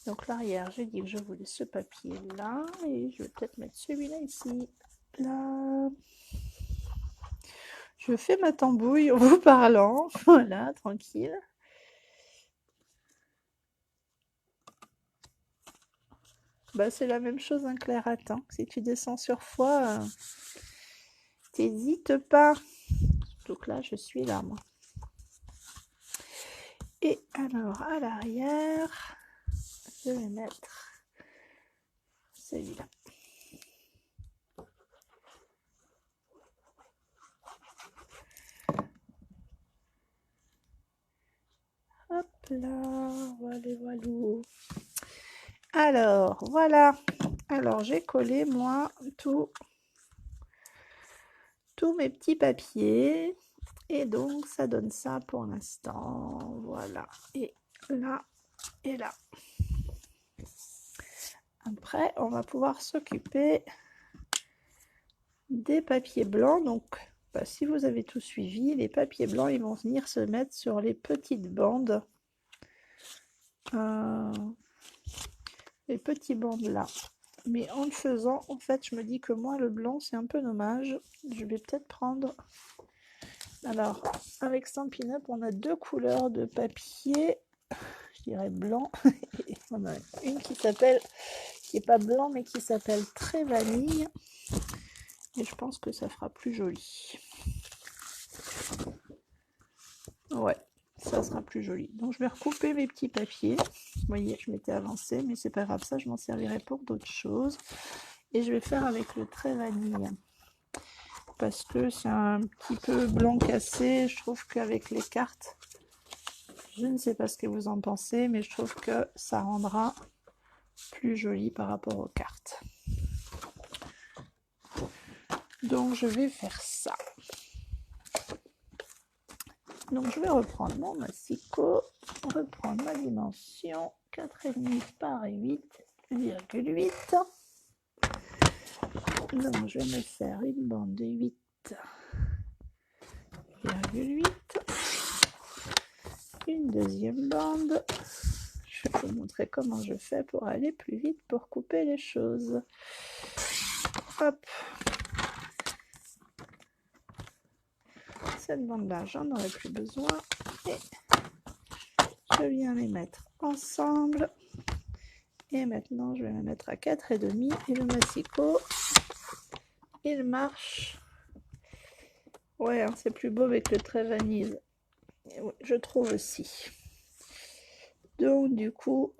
Donc l'arrière, j'ai dit que je voulais ce papier là. Et je vais peut-être mettre celui-là ici. Là. Je fais ma tambouille en vous parlant. Voilà, tranquille. Bah, c'est la même chose, hein, Claire. Attends, si tu descends sur foi, t'hésites pas. Donc là, je suis là, moi. Et alors, à l'arrière, je vais mettre celui-là. Hop là, voilà. Alors, voilà. Alors, j'ai collé, moi, tous mes petits papiers. Et donc, ça donne ça pour l'instant. Voilà. Et là, et là. Après, on va pouvoir s'occuper des papiers blancs. Donc, bah, si vous avez tout suivi, les papiers blancs, ils vont venir se mettre sur les petites bandes. Les petits bandes là. Mais en le faisant, en fait, je me dis que moi, le blanc, c'est un peu dommage. Je vais peut-être prendre... Alors, avec Stampin' Up, on a deux couleurs de papier. Je dirais blanc. Et on a une qui est pas blanc, mais qui s'appelle Très Vanille. Et je pense que ça fera plus joli. Ouais, ça sera plus joli. Donc, je vais recouper mes petits papiers. Vous voyez, je m'étais avancée, mais c'est pas grave, ça, je m'en servirai pour d'autres choses. Et je vais faire avec le Très Vanille. Parce que c'est un petit peu blanc cassé. Je trouve qu'avec les cartes, je ne sais pas ce que vous en pensez, mais je trouve que ça rendra plus joli par rapport aux cartes. Donc je vais faire ça. Donc je vais reprendre mon massicot, reprendre ma dimension 4,5 par 8,8. Donc je vais me faire une bande de 8,8. Une deuxième bande. Je vais vous montrer comment je fais pour aller plus vite pour couper les choses. Hop. Cette bande-là, j'en aurai plus besoin. Et je viens les mettre ensemble. Et maintenant, je vais me mettre à 4,5. Et le massicot, il marche. Ouais, hein, c'est plus beau avec le trait vanille. Ouais, je trouve aussi. Donc, du coup,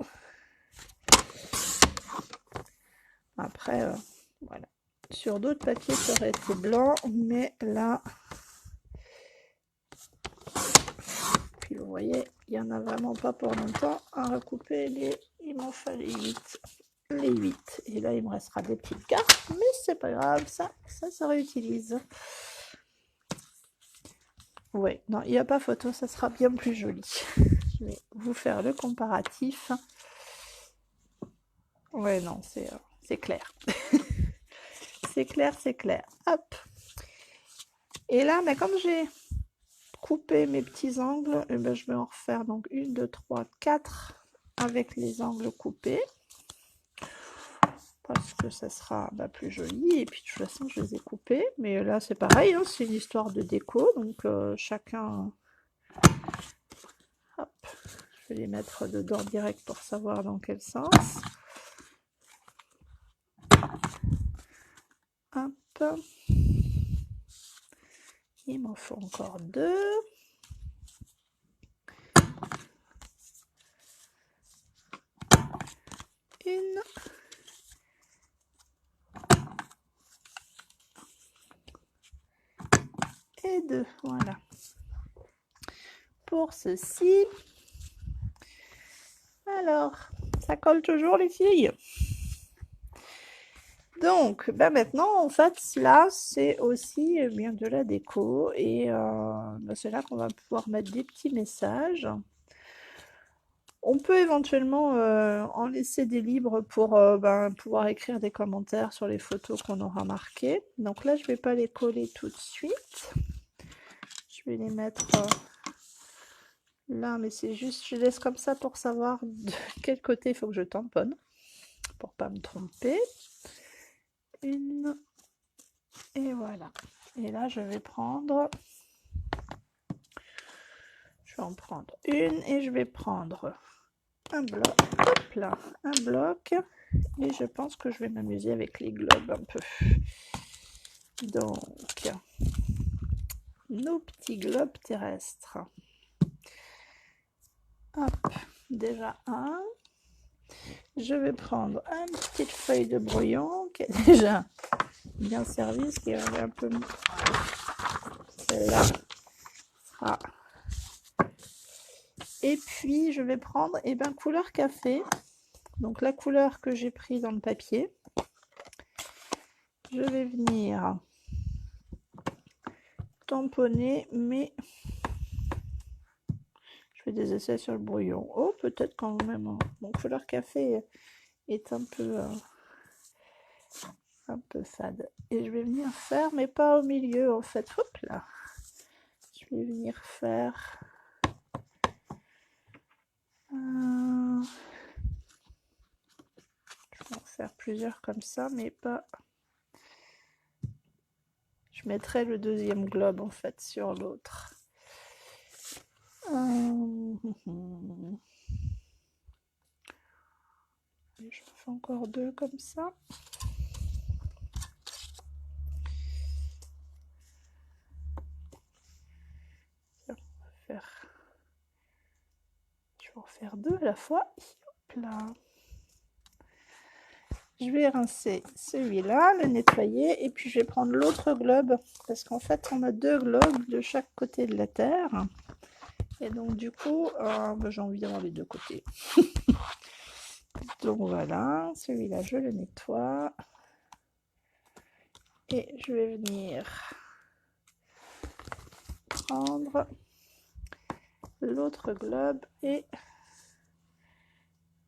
après, voilà. Sur d'autres papiers, ça aurait été blanc, mais là, puis vous voyez, il n'y en a vraiment pas pour longtemps à recouper. Il m'en fallait 8. Les 8. Et là, il me restera des petites cartes, mais c'est pas grave, ça se réutilise. Ouais, non, il n'y a pas photo, ça sera bien plus joli. Je vais vous faire le comparatif. Ouais, non, c'est clair. C'est clair, c'est clair. Hop. Et là, mais comme j'ai coupé mes petits angles, eh ben, je vais en refaire donc 1, 2, 3, 4 avec les angles coupés. Parce que ça sera plus joli. Et puis de toute façon, je les ai coupés. Mais là, c'est pareil, hein, c'est une histoire de déco. Donc chacun... Hop. Je vais les mettre dedans direct pour savoir dans quel sens. Hop. Il m'en faut encore 2. Une. Et 2. Voilà. Pour ceci. Alors, ça colle toujours les filles. Donc, maintenant, en fait, là, c'est aussi bien de la déco. Et c'est là qu'on va pouvoir mettre des petits messages. On peut éventuellement en laisser des libres pour pouvoir écrire des commentaires sur les photos qu'on aura marquées. Donc là, je ne vais pas les coller tout de suite. Je vais les mettre là, mais c'est juste, je laisse comme ça pour savoir de quel côté il faut que je tamponne, pour pas me tromper. Une, et voilà. Et là, je vais prendre, je vais en prendre une, et je vais prendre un bloc, hop là, un bloc, et je pense que je vais m'amuser avec les globes un peu. Donc, nos petits globes terrestres. Hop, déjà un. Je vais prendre une petite feuille de brouillon qui est déjà bien servie, ce qui est un peu... Celle-là sera... Et puis, je vais prendre couleur café. Donc, la couleur que j'ai prise dans le papier. Je vais venir tamponner, mais je fais des essais sur le brouillon. Oh, peut-être quand même. Mon couleur café est un peu fade. Et je vais venir faire, mais pas au milieu en fait. Hop là. Je vais venir faire... je vais en faire plusieurs comme ça, mais pas... Je mettrai le deuxième globe en fait sur l'autre. Je fais encore 2 comme ça. Je vais en faire 2 à la fois. Hop là. Je vais rincer celui-là, le nettoyer, et puis je vais prendre l'autre globe, parce qu'en fait on a 2 globes de chaque côté de la terre. Et donc du coup, j'ai envie d'avoir les 2 côtés. Donc voilà, celui-là je le nettoie. Et je vais venir prendre l'autre globe et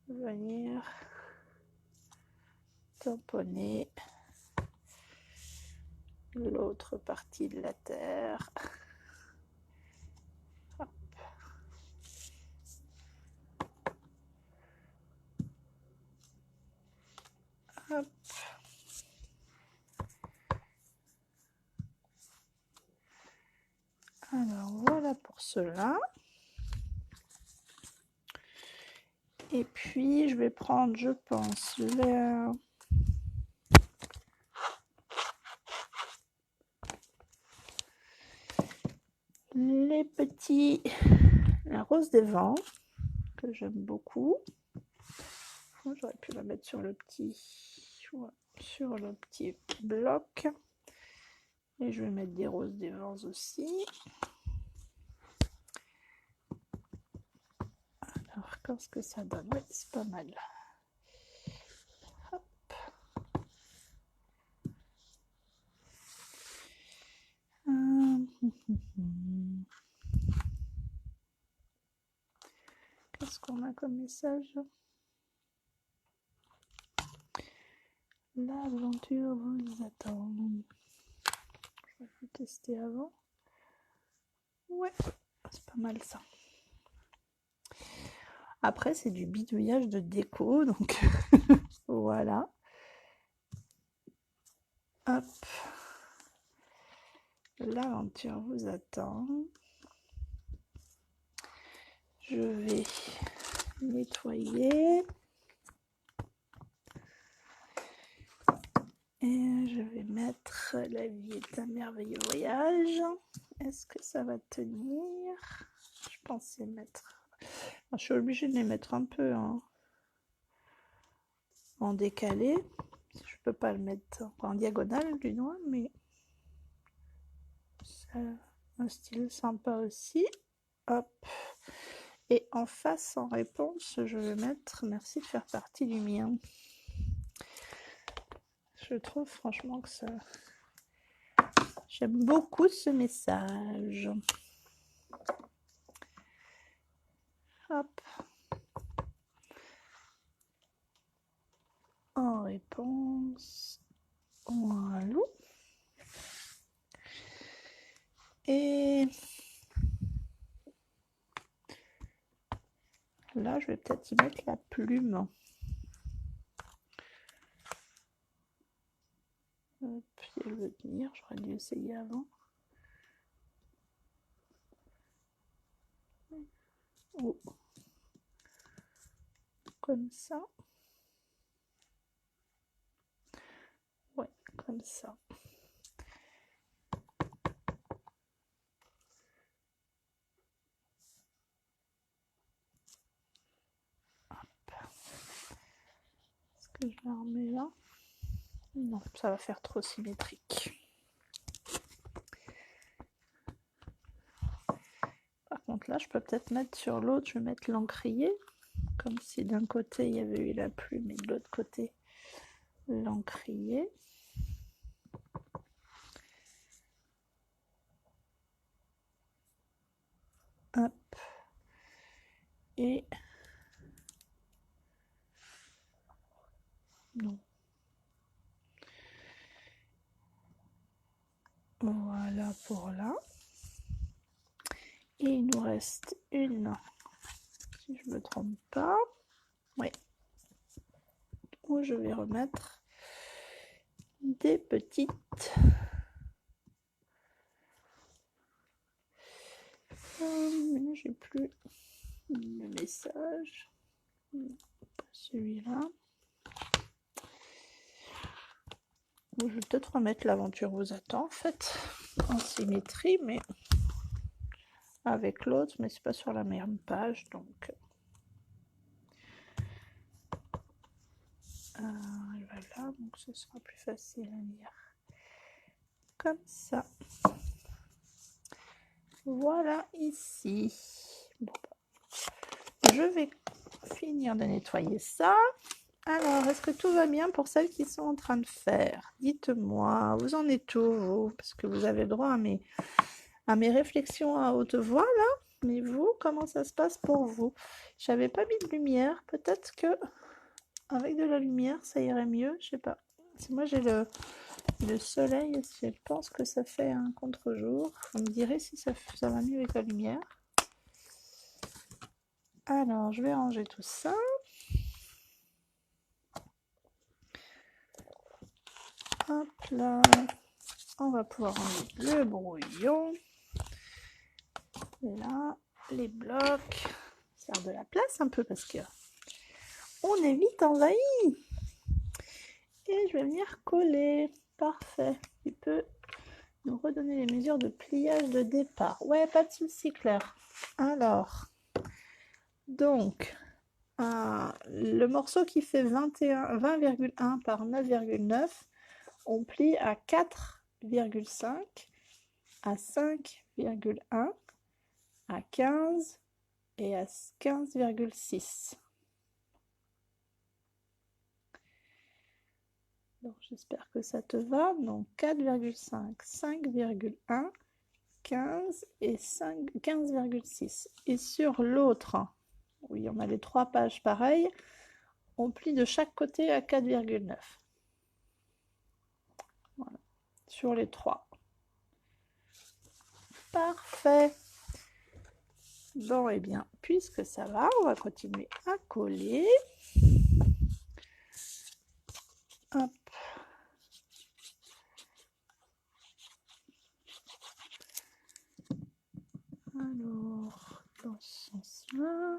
venir tamponner l'autre partie de la terre. Hop. Hop. Alors voilà pour cela. Et puis je vais prendre, je pense, les petits, la rose des vents que j'aime beaucoup. J'aurais pu la mettre sur le petit bloc. Et je vais mettre des roses des vents aussi. Alors, qu'est-ce que ça donne? Oui, c'est pas mal. Hop. Qu'est-ce qu'on a comme message? L'aventure vous attend. Je vais tester avant. Ouais, c'est pas mal ça. Après, c'est du bidouillage de déco, donc voilà. Hop. L'aventure vous attend. Je vais nettoyer. Et je vais mettre La vie est un merveilleux voyage. Est-ce que ça va tenir? Je pensais mettre... Je suis obligée de les mettre un peu en décalé. Je peux pas le mettre en diagonale du noix, mais c'est un style sympa aussi. Hop. Et en face, en réponse, je vais mettre « Merci de faire partie du mien ». Je trouve franchement que ça... J'aime beaucoup ce message. Hop. En réponse, voilà. Et là, je vais peut-être y mettre la plume. Hop, si elle veut tenir, j'aurais dû essayer avant. Oh. Comme ça. Ouais, comme ça. Est-ce que je la remets là? Non, ça va faire trop symétrique. Par contre, là, je peux peut-être mettre sur l'autre, je vais mettre l'encrier. Comme si d'un côté, il y avait eu la plume et de l'autre côté, l'encrier. Hop. Et... non. Voilà pour là. Et il nous reste une, si je ne me trompe pas. Oui. Où je vais remettre des petites... j'ai plus le message. Celui-là. Je vais peut-être remettre l'aventure vous attend en fait en symétrie, mais avec l'autre, mais c'est pas sur la même page, donc voilà, donc ce sera plus facile à lire comme ça. Voilà ici. Bon, je vais finir de nettoyer ça Alors, est-ce que tout va bien pour celles qui sont en train de faire? Dites-moi, vous en êtes où, vous? Parce que vous avez le droit à mes réflexions à haute voix, là. Mais vous, comment ça se passe pour vous? J'avais pas mis de lumière. Peut-être que avec de la lumière, ça irait mieux. Je sais pas. Si moi, j'ai le soleil, je pense que ça fait un contre-jour. Vous me direz si ça va mieux avec la lumière. Alors, je vais ranger tout ça. Hop là. On va pouvoir ranger le brouillon. Là, les blocs. Ça sert de la place un peu parce que on est vite envahi. Et je vais venir coller. Parfait. Tu peux nous redonner les mesures de pliage de départ. Ouais, pas de souci, Claire. Alors, donc, le morceau qui fait 20,1 par 9,9, on plie à 4,5, à 5,1, à 15 et à 15,6. Donc j'espère que ça te va. Donc 4,5, 5,1, 15 et 15,6. Et sur l'autre, oui, on a les 3 pages pareilles, on plie de chaque côté à 4,9. Voilà, sur les 3. Parfait. Bon, et bien, puisque ça va, on va continuer à coller. Hop. Alors, dans ce sens-là.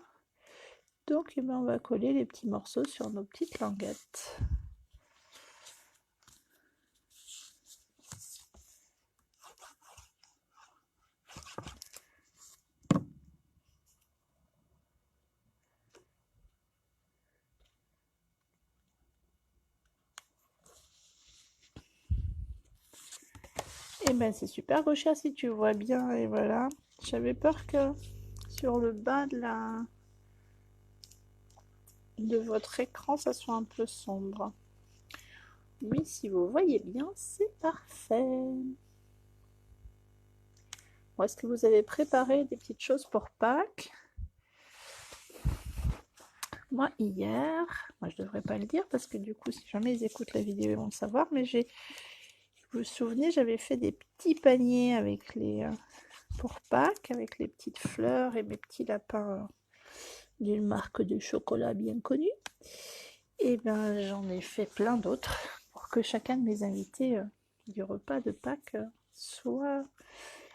Donc, eh bien, on va coller les petits morceaux sur nos petites languettes. Et ben c'est super Gauchia si tu vois bien. Et voilà, j'avais peur que sur le bas de votre écran ça soit un peu sombre. Mais si vous voyez bien, c'est parfait. Bon, est-ce que vous avez préparé des petites choses pour Pâques? Moi hier, moi je devrais pas le dire parce que du coup si jamais ils écoutent la vidéo ils vont le savoir, mais vous vous souvenez, j'avais fait des petits paniers avec pour Pâques, avec les petites fleurs et mes petits lapins d'une marque de chocolat bien connue. Et ben j'en ai fait plein d'autres pour que chacun de mes invités du repas de Pâques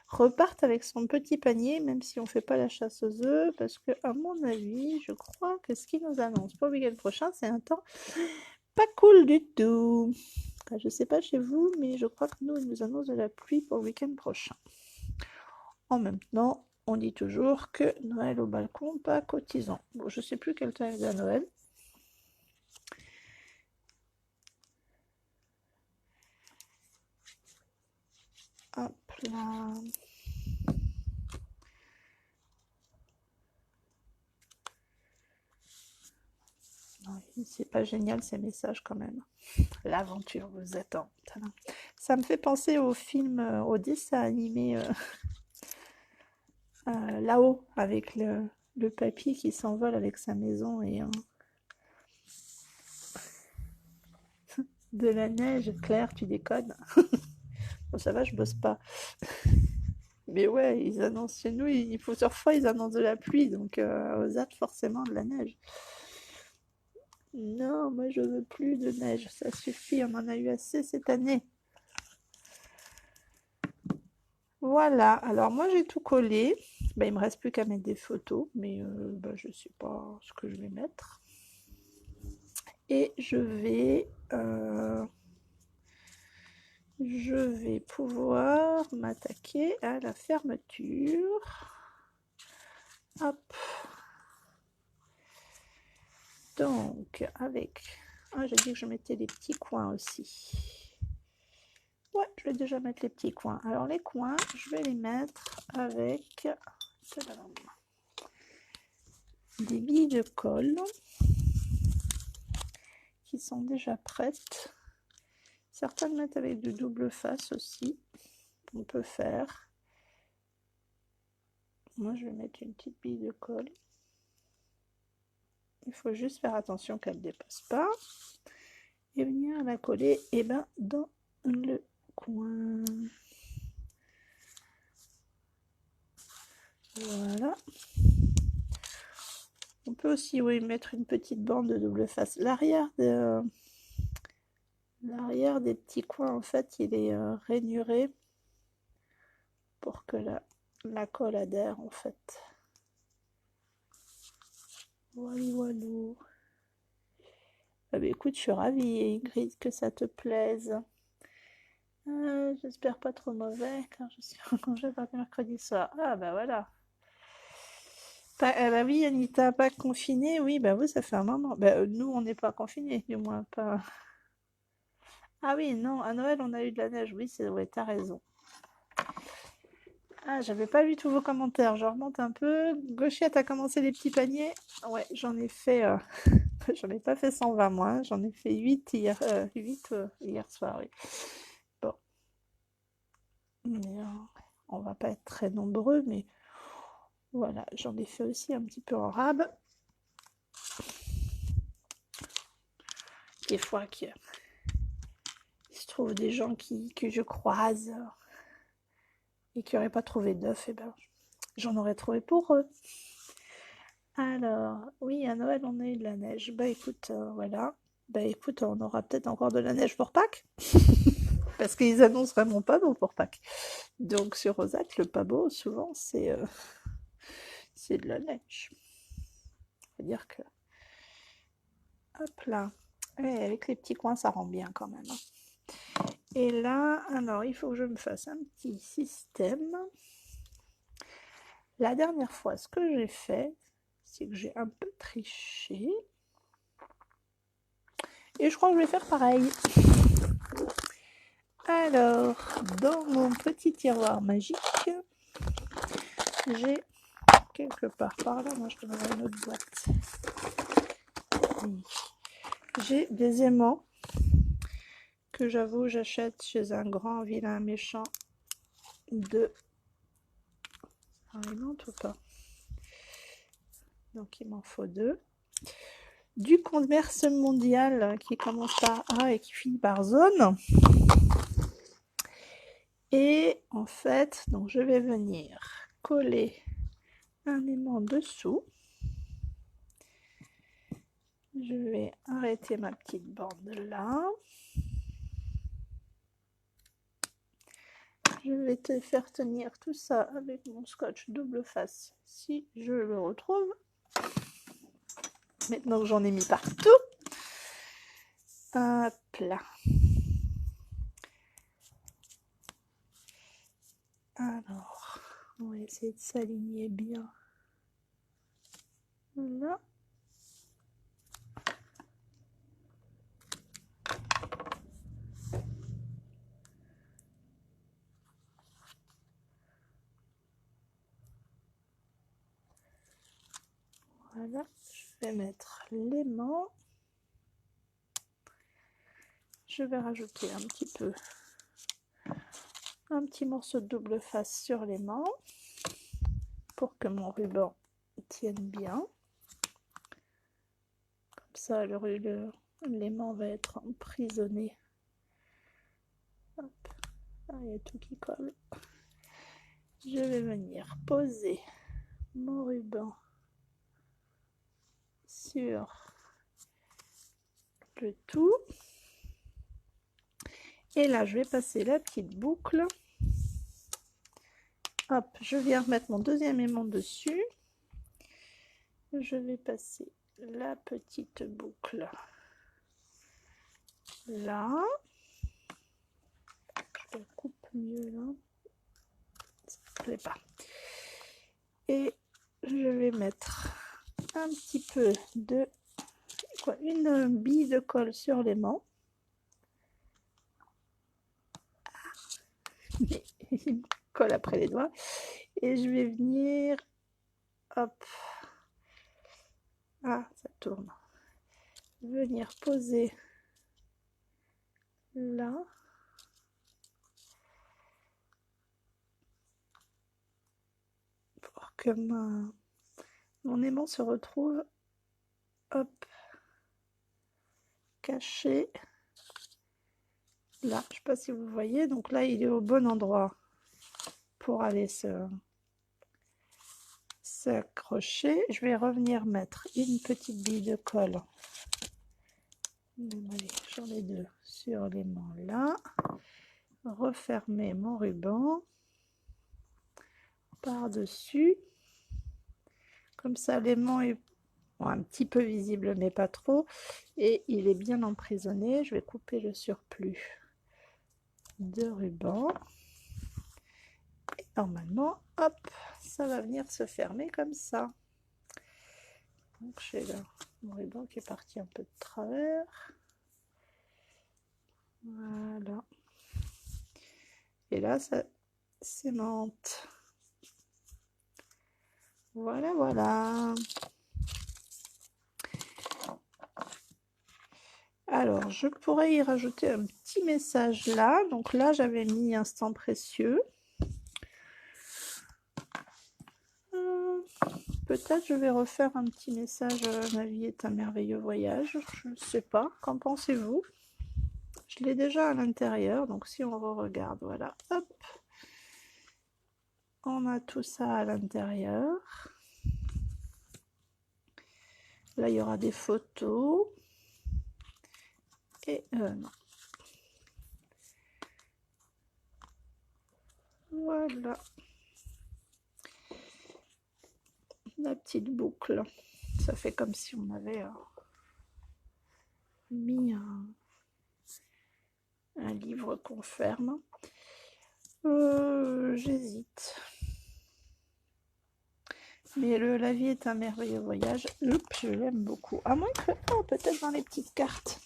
reparte avec son petit panier, même si on ne fait pas la chasse aux œufs, parce que à mon avis, je crois que ce qu'ils nous annoncent pour le week-end prochain, c'est un temps pas cool du tout. Enfin, je sais pas chez vous, mais je crois que nous, ils nous annoncent de la pluie pour le week-end prochain. En même temps, on dit toujours que Noël au balcon, pas cotisant. Bon, je sais plus quel temps est à Noël. Hop là. C'est pas génial ces messages quand même. L'aventure vous attend. Ça me fait penser au film, au dessin animé là-haut, avec le papy qui s'envole avec sa maison et de la neige. Claire, tu déconnes. Bon, ça va, je bosse pas. Mais ouais, ils annoncent chez nous, il faut sur fois, ils annoncent de la pluie, donc aux Alpes, forcément de la neige. Non, moi je veux plus de neige, ça suffit, on en a eu assez cette année. Voilà, alors moi j'ai tout collé. Bah, il me reste plus qu'à mettre des photos, mais bah, je sais pas ce que je vais mettre. Et je vais pouvoir m'attaquer à la fermeture. Hop. Donc, avec... Ah, j'ai dit que je mettais les petits coins aussi. Ouais, je vais déjà mettre les petits coins. Alors, les coins, je vais les mettre avec des billes de colle. qui sont déjà prêtes. Certaines mettent avec du double face aussi. On peut faire. Moi, je vais mettre une petite bille de colle. Il faut juste faire attention qu'elle ne dépasse pas. Et venir la coller dans le coin. Voilà. On peut aussi mettre une petite bande de double face. L'arrière des petits coins, en fait, il est rainuré pour que la colle adhère, en fait. Voilà. Ah bah écoute, je suis ravie, Ingrid, que ça te plaise. J'espère pas trop mauvais, car je suis en congé par mercredi soir. Ah bah voilà. Bah oui, Anita, pas confinée. Oui, bah oui, ça fait un moment. Bah, nous, on n'est pas confinés, du moins pas. Ah oui, non, à Noël, on a eu de la neige. Oui, ouais, t'as raison. Ah, j'avais pas lu tous vos commentaires. Je remonte un peu. Gauchette a commencé les petits paniers. Ouais, j'en ai fait. J'en ai pas fait 120 moi. Hein. J'en ai fait 8 hier, 8, hier soir. Oui. Bon. Mais on va pas être très nombreux, mais voilà, j'en ai fait aussi un petit peu en rab. Des fois qu'il se trouve des gens que je croise et qui n'auraient pas trouvé d'œufs, et ben j'en aurais trouvé pour eux. Alors, oui, à Noël, on a eu de la neige. Bah écoute, voilà. Bah écoute, on aura peut-être encore de la neige pour Pâques. Parce qu'ils annoncent vraiment pas beau pour Pâques. Donc sur Rosac, le pas beau, souvent, c'est de la neige. C'est-à-dire que... Hop là. Et avec les petits coins, ça rend bien quand même. Et là, alors, il faut que je me fasse un petit système. La dernière fois, ce que j'ai fait, c'est que j'ai un peu triché. Et je crois que je vais faire pareil. Alors, dans mon petit tiroir magique, j'ai quelque part par là, moi je te donnerai une autre boîte. J'ai des aimants que j'avoue j'achète chez un grand vilain méchant de... alimente ou pas? Donc il m'en faut 2. Du commerce mondial qui commence par A et qui finit par zone. Et en fait, donc je vais venir coller un aimant dessous. Je vais arrêter ma petite bande là. Je vais te faire tenir tout ça avec mon scotch double face si je le retrouve. Maintenant que j'en ai mis partout. Hop là. Alors, on va essayer de s'aligner bien. Là. Voilà, je vais mettre l'aimant. Je vais rajouter un petit morceau de double face sur l'aimant pour que mon ruban tienne bien. Comme ça, l'aimant va être emprisonné. Hop, là, il y a tout qui colle. Je vais venir poser mon ruban sur le tout. Et là, je vais passer la petite boucle. Hop, je viens remettre mon deuxième aimant dessus. Je vais passer la petite boucle là. Je le coupe mieux là. Ça ne plaît pas. Et je vais mettre un petit peu une bille de colle sur l'aimant. Il colle après les doigts. Et je vais venir, hop, ah, ça tourne. Venir poser là. Pour que mon aimant se retrouve, hop, caché. Là, je ne sais pas si vous voyez, donc là, il est au bon endroit pour aller s'accrocher. Je vais revenir mettre une petite bille de colle. Allez, j'en ai deux sur l'aimant là. Refermer mon ruban par-dessus. Comme ça, l'aimant est un petit peu visible, mais pas trop. Et il est bien emprisonné. Je vais couper le surplus de ruban. Et normalement, hop, ça va venir se fermer comme ça. Donc j'ai là mon ruban qui est parti un peu de travers. Voilà. Et là, ça s'aimante. Voilà, voilà. Alors, je pourrais y rajouter un petit message là. Donc là, j'avais mis instant précieux. Peut-être je vais refaire un petit message. Ma vie est un merveilleux voyage. Je ne sais pas. Qu'en pensez-vous? Je l'ai déjà à l'intérieur. Donc si on re-regarde, voilà. Hop. On a tout ça à l'intérieur. Là, il y aura des photos. Et non. Voilà. La petite boucle. Ça fait comme si on avait mis un livre qu'on ferme. J'hésite. Mais la vie est un merveilleux voyage. Je l'aime beaucoup. À moins que, peut-être dans les petites cartes.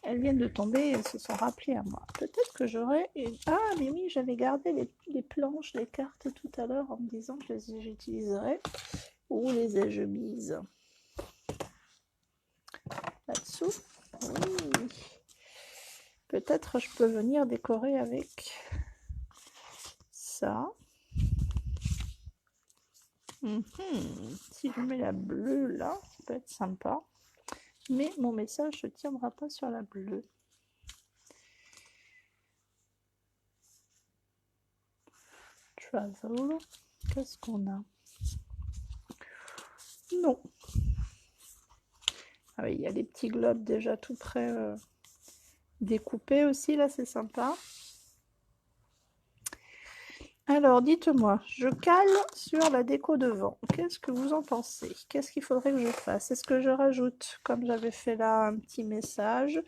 Elles viennent de tomber et elles se sont rappelées à moi. Peut-être que j'aurais une... Ah, mais oui, j'avais gardé les planches, les cartes tout à l'heure en me disant que je les utiliserais. Où les ai-je mises? Là-dessous. Oui. Peut-être je peux venir décorer avec ça. Si je mets la bleue là, ça peut être sympa. Mais mon message ne tiendra pas sur la bleue. Travel. Qu'est-ce qu'on a? Non. Ah oui, il y a les petits globes déjà tout près découpés aussi. Là, c'est sympa. Alors, dites-moi, je cale sur la déco devant. Qu'est-ce que vous en pensez? Qu'est-ce qu'il faudrait que je fasse? Est-ce que je rajoute, comme j'avais fait là, un petit message?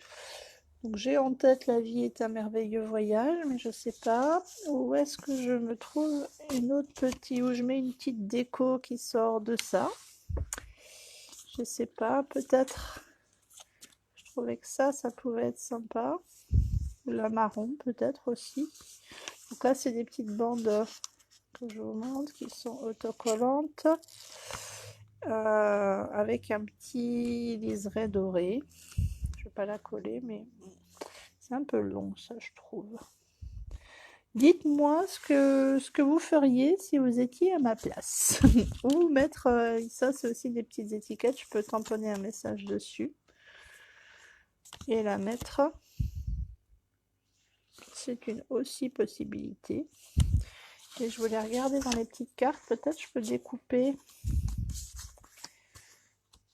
Donc, j'ai en tête la vie est un merveilleux voyage, mais je ne sais pas. Où est-ce que je me trouve une autre petite, où je mets une petite déco qui sort de ça? Je ne sais pas, peut-être. Je trouvais que ça pouvait être sympa. La marron, peut-être aussi. Donc là, c'est des petites bandes que je vous montre qui sont autocollantes avec un petit liseré doré. Je ne vais pas la coller, mais c'est un peu long, ça, je trouve. Dites-moi ce que vous feriez si vous étiez à ma place. Ou mettre, ça c'est aussi des petites étiquettes, je peux tamponner un message dessus et la mettre. C'est une aussi possibilité. Et je voulais regarder dans les petites cartes, peut-être je peux découper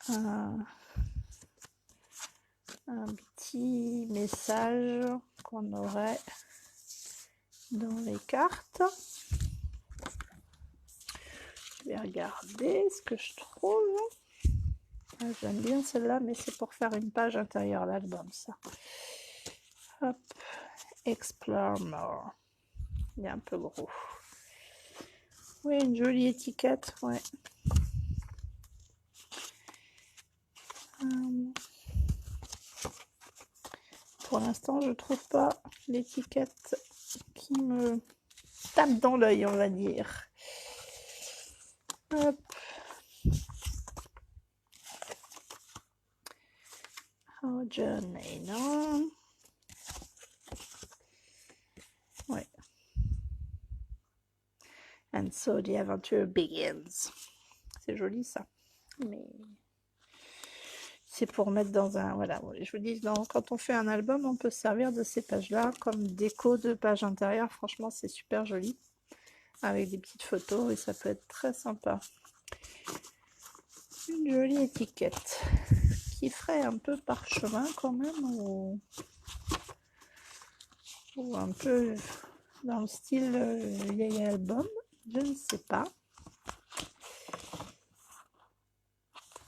un petit message qu'on aurait dans les cartes. Je vais regarder ce que je trouve. Ah, j'aime bien celle-là, mais c'est pour faire une page intérieure l'album, ça. Hop, Explore More. Il est un peu gros. Oui, une jolie étiquette, ouais. Pour l'instant, je trouve pas l'étiquette qui me tape dans l'œil, on va dire. Hop. Our journey, non. And so the adventure begins. C'est joli ça. Mais c'est pour mettre dans un... Voilà, je vous dis, quand on fait un album, on peut se servir de ces pages-là comme déco de page intérieure. Franchement, c'est super joli. Avec des petites photos et ça peut être très sympa. Une jolie étiquette qui ferait un peu parchemin quand même ou un peu dans le style vieil album, je ne sais pas.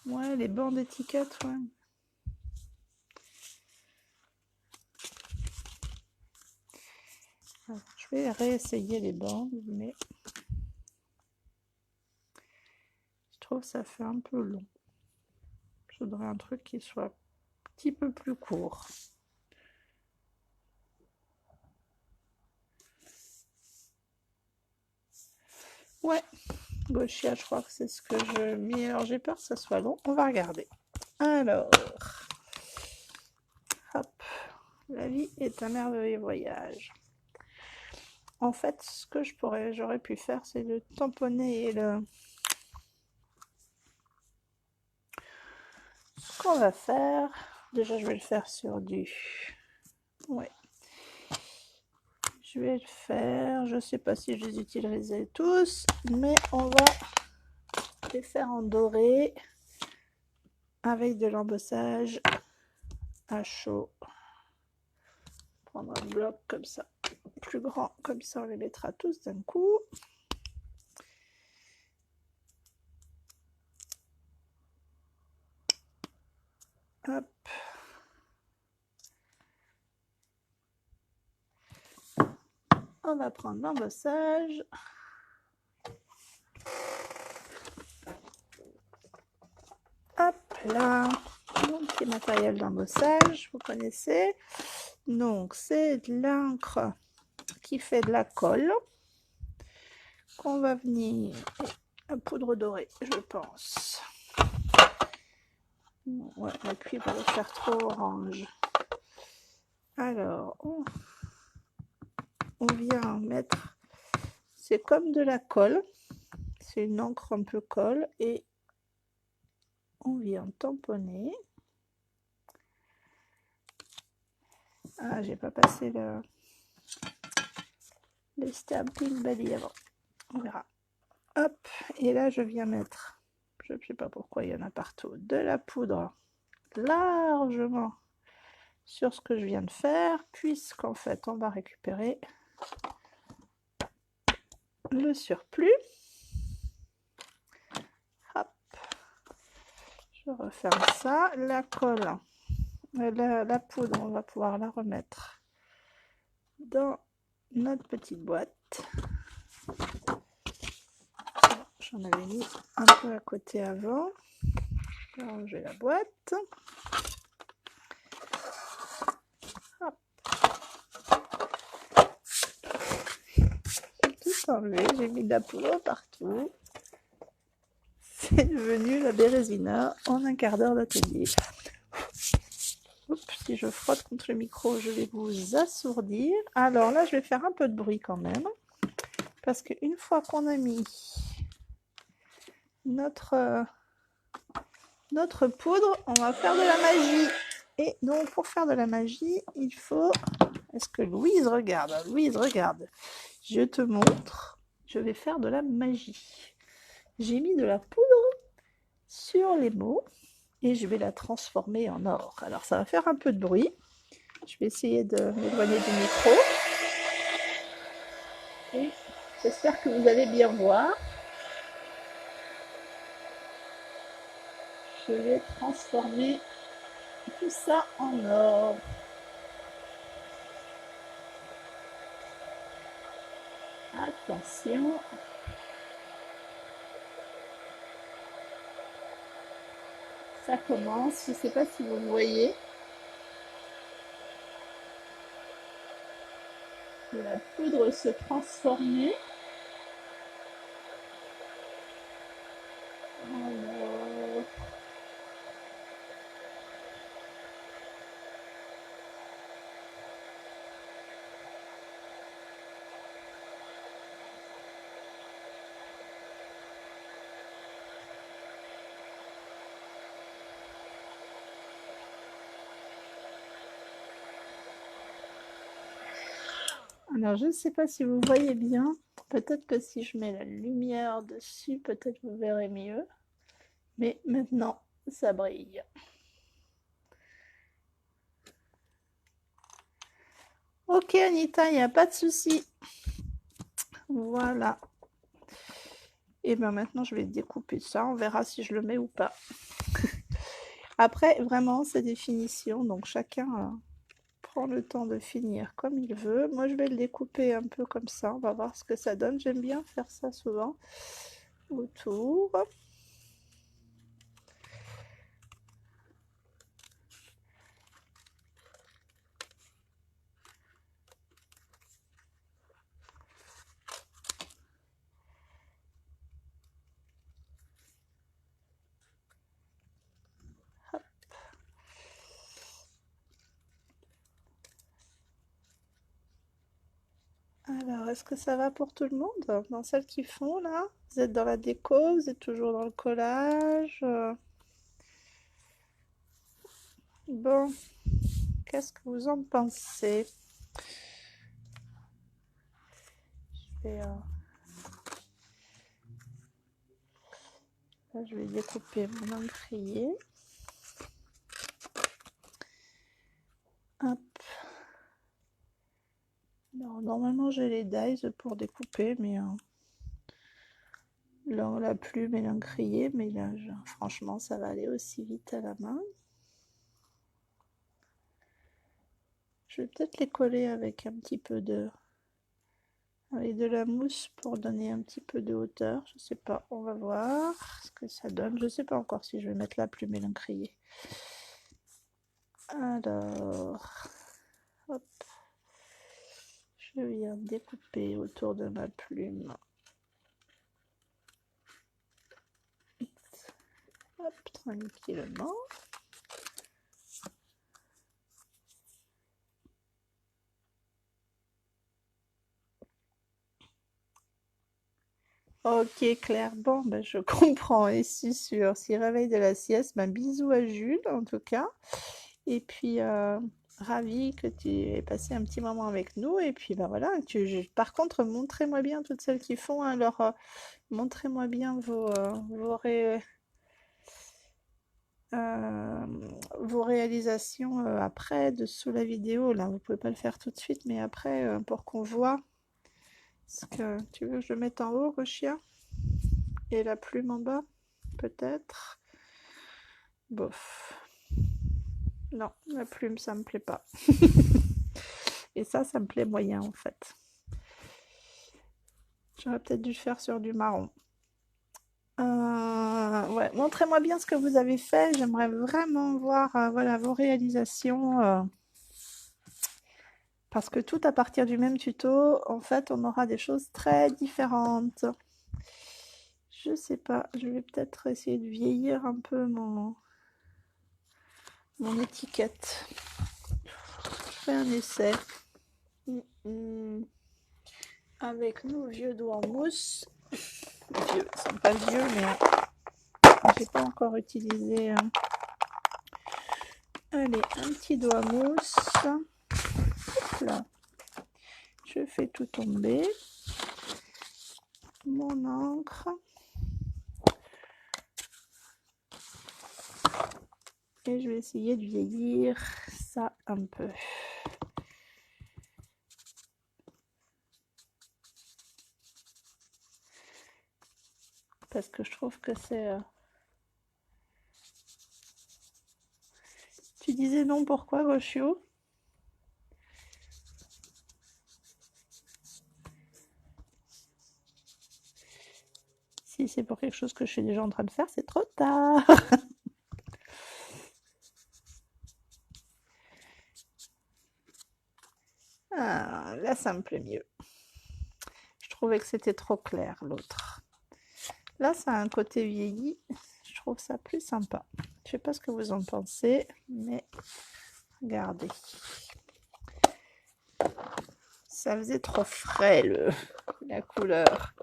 Ouais, les bandes d'étiquettes, ouais. Alors, je vais réessayer les bandes, mais je trouve que ça fait un peu long. Je voudrais un truc qui soit un petit peu plus court. Ouais, Gauchia, je crois que c'est ce que je mets. Alors j'ai peur que ça soit long. On va regarder. Alors, hop, la vie est un merveilleux voyage. En fait, ce que j'aurais pu faire, c'est le tamponner et le... Ce qu'on va faire, déjà je vais le faire sur du... Ouais. Je vais le faire, je sais pas si je les utiliserai tous, mais on va les faire en doré avec de l'embossage à chaud. Prendre un bloc comme ça, plus grand, comme ça on les mettra tous d'un coup. Hop. On va prendre l'embossage. Hop là, mon petit matériel d'embossage, vous connaissez. Donc c'est de l'encre qui fait de la colle qu'on va venir à poudre dorée, je pense. Ouais, la cuivre va le faire trop orange. Alors, on vient mettre, c'est comme de la colle, c'est une encre un peu colle et on vient tamponner. Ah, j'ai pas passé le stamping bali avant. On verra. Hop, et là je viens mettre, je ne sais pas pourquoi il y en a partout, de la poudre largement sur ce que je viens de faire, puisqu'en fait on va récupérer le surplus. Hop, je referme ça, la colle, la poudre, on va pouvoir la remettre dans notre petite boîte. J'en avais mis un peu à côté avant. Je vais ranger la boîte. Hop. J'ai tout enlevé, j'ai mis de la poudre partout. C'est devenu la Bérésina en un quart d'heure d'atelier. Si je frotte contre le micro, je vais vous assourdir. Alors là, je vais faire un peu de bruit quand même. Parce qu'une fois qu'on a mis notre poudre, on va faire de la magie. Et donc, pour faire de la magie, il faut... Est-ce que Louise regarde? Louise, regarde. Je te montre. Je vais faire de la magie. J'ai mis de la poudre sur les mots et je vais la transformer en or. Alors, ça va faire un peu de bruit. Je vais essayer de m'éloigner du micro. Et j'espère que vous allez bien voir. Je vais transformer tout ça en or. Attention. Ça commence, je ne sais pas si vous voyez. La poudre se transformer. Alors, Alors, je ne sais pas si vous voyez bien. Peut-être que si je mets la lumière dessus, peut-être vous verrez mieux. Mais maintenant, ça brille. Ok, Anita, il n'y a pas de souci. Voilà. Et bien maintenant, je vais découper ça. On verra si je le mets ou pas. Après, vraiment, c'est des finitions. Donc, chacun prend le temps de finir comme il veut. Moi, je vais le découper un peu comme ça. On va voir ce que ça donne. J'aime bien faire ça souvent. Autour. Alors, est-ce que ça va pour tout le monde? Dans celles qui font là? Vous êtes dans la déco? Vous êtes toujours dans le collage? Bon, qu'est-ce que vous en pensez? Je vais, là, je vais découper mon encrier. Hop. Alors, normalement, j'ai les dies pour découper, mais la plume et l'encrier, mais là, franchement, ça va aller aussi vite à la main. Je vais peut-être les coller avec un petit peu avec de la mousse pour donner un petit peu de hauteur. Je sais pas, on va voir ce que ça donne. Je sais pas encore si je vais mettre la plume et l'encrier. Alors, hop, je viens découper autour de ma plume. Hop, tranquillement. Ok Claire, bon ben je comprends et c'est sûr, s'il réveille de la sieste, ben bisous à Jules en tout cas. Et puis ravie que tu aies passé un petit moment avec nous. Et puis ben voilà, par contre montrez-moi bien toutes celles qui font, alors montrez-moi bien vos réalisations après, dessous la vidéo. Là, vous pouvez pas le faire tout de suite, mais après, pour qu'on voit. Ce que tu veux que je le mette en haut, Rochia? Et la plume en bas, peut-être? Bof. Non, la plume, ça me plaît pas. Et ça me plaît moyen, en fait. J'aurais peut-être dû le faire sur du marron. Ouais, montrez-moi bien ce que vous avez fait. J'aimerais vraiment voir voilà, vos réalisations. Parce que tout à partir du même tuto, en fait, on aura des choses très différentes. Je sais pas, je vais peut-être essayer de vieillir un peu mon étiquette. Je fais un essai. Avec nos vieux doigts en mousse. Vieux, ils sont pas vieux, mais j'ai pas encore utilisé. Allez, un petit doigt mousse. Hop là. Je fais tout tomber. Mon encre. Et je vais essayer de vieillir ça un peu. Parce que je trouve que c'est... Tu disais non, pourquoi, Rochio? Si c'est pour quelque chose que je suis déjà en train de faire, c'est trop tard. Ah, là, ça me plaît mieux. Je trouvais que c'était trop clair, l'autre. Là, ça a un côté vieilli. Je trouve ça plus sympa. Je sais pas ce que vous en pensez, mais regardez. Ça faisait trop frais, la couleur.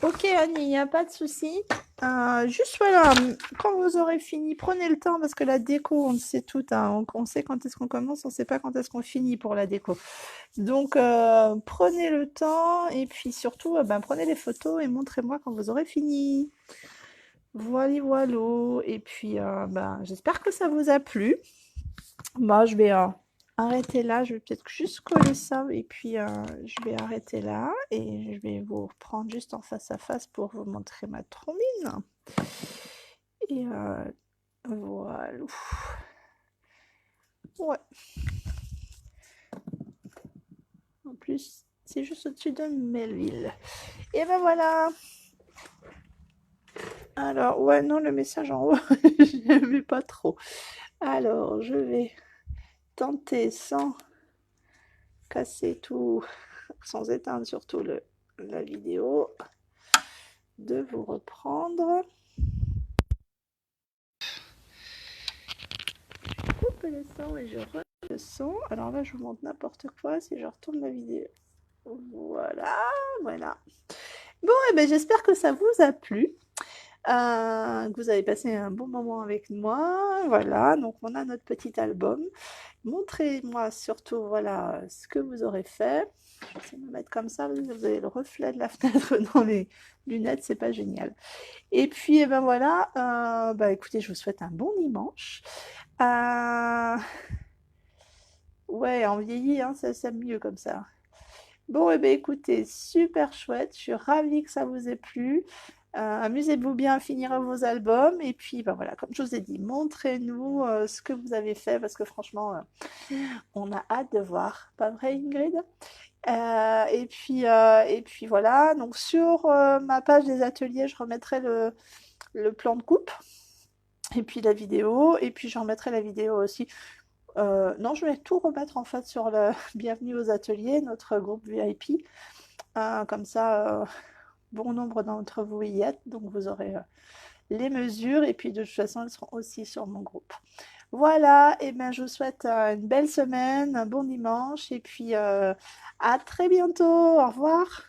Ok, Annie, il n'y a pas de souci. Juste voilà, quand vous aurez fini, prenez le temps parce que la déco, on le sait tout, hein, on sait quand est-ce qu'on commence, on sait pas quand est-ce qu'on finit pour la déco. Donc prenez le temps et puis surtout, ben, prenez les photos et montrez-moi quand vous aurez fini. Voilà, voilà. Et puis ben, j'espère que ça vous a plu. Moi, je vais arrêter là. Je vais peut-être juste coller ça et puis je vais arrêter là et je vais vous reprendre juste en face à face pour vous montrer ma trombine. Et voilà. Ouais. En plus, c'est juste au-dessus de Melville. Et ben voilà. Alors, ouais, non, le message en haut, je n'aimais pas trop. Alors, je vais tenter sans casser tout, sans éteindre surtout la vidéo, de vous reprendre. Je coupe le son et je remets le son. Alors là, je vous montre n'importe quoi si je retourne la vidéo. Voilà, voilà. Bon, et ben j'espère que ça vous a plu. Que vous avez passé un bon moment avec moi. Voilà, donc on a notre petit album. Montrez-moi surtout, voilà, ce que vous aurez fait. Je vais essayer de me mettre comme ça, vous avez le reflet de la fenêtre dans les lunettes, c'est pas génial. Et puis, eh ben voilà, bah écoutez, je vous souhaite un bon dimanche. Ouais, en vieilli, hein, c'est mieux comme ça. Bon, eh ben écoutez, super chouette, je suis ravie que ça vous ait plu. Amusez-vous bien à finir vos albums et puis ben voilà, comme je vous ai dit, montrez-nous ce que vous avez fait parce que franchement, on a hâte de voir, pas vrai Ingrid? Et puis voilà, donc sur ma page des ateliers, je remettrai le plan de coupe et puis la vidéo et puis je remettrai la vidéo aussi. Non, je vais tout remettre en fait sur le Bienvenue aux ateliers, notre groupe VIP. Comme ça, bon nombre d'entre vous y êtes, donc vous aurez les mesures et puis de toute façon, elles seront aussi sur mon groupe. Voilà, et bien je vous souhaite une belle semaine, un bon dimanche et puis à très bientôt. Au revoir.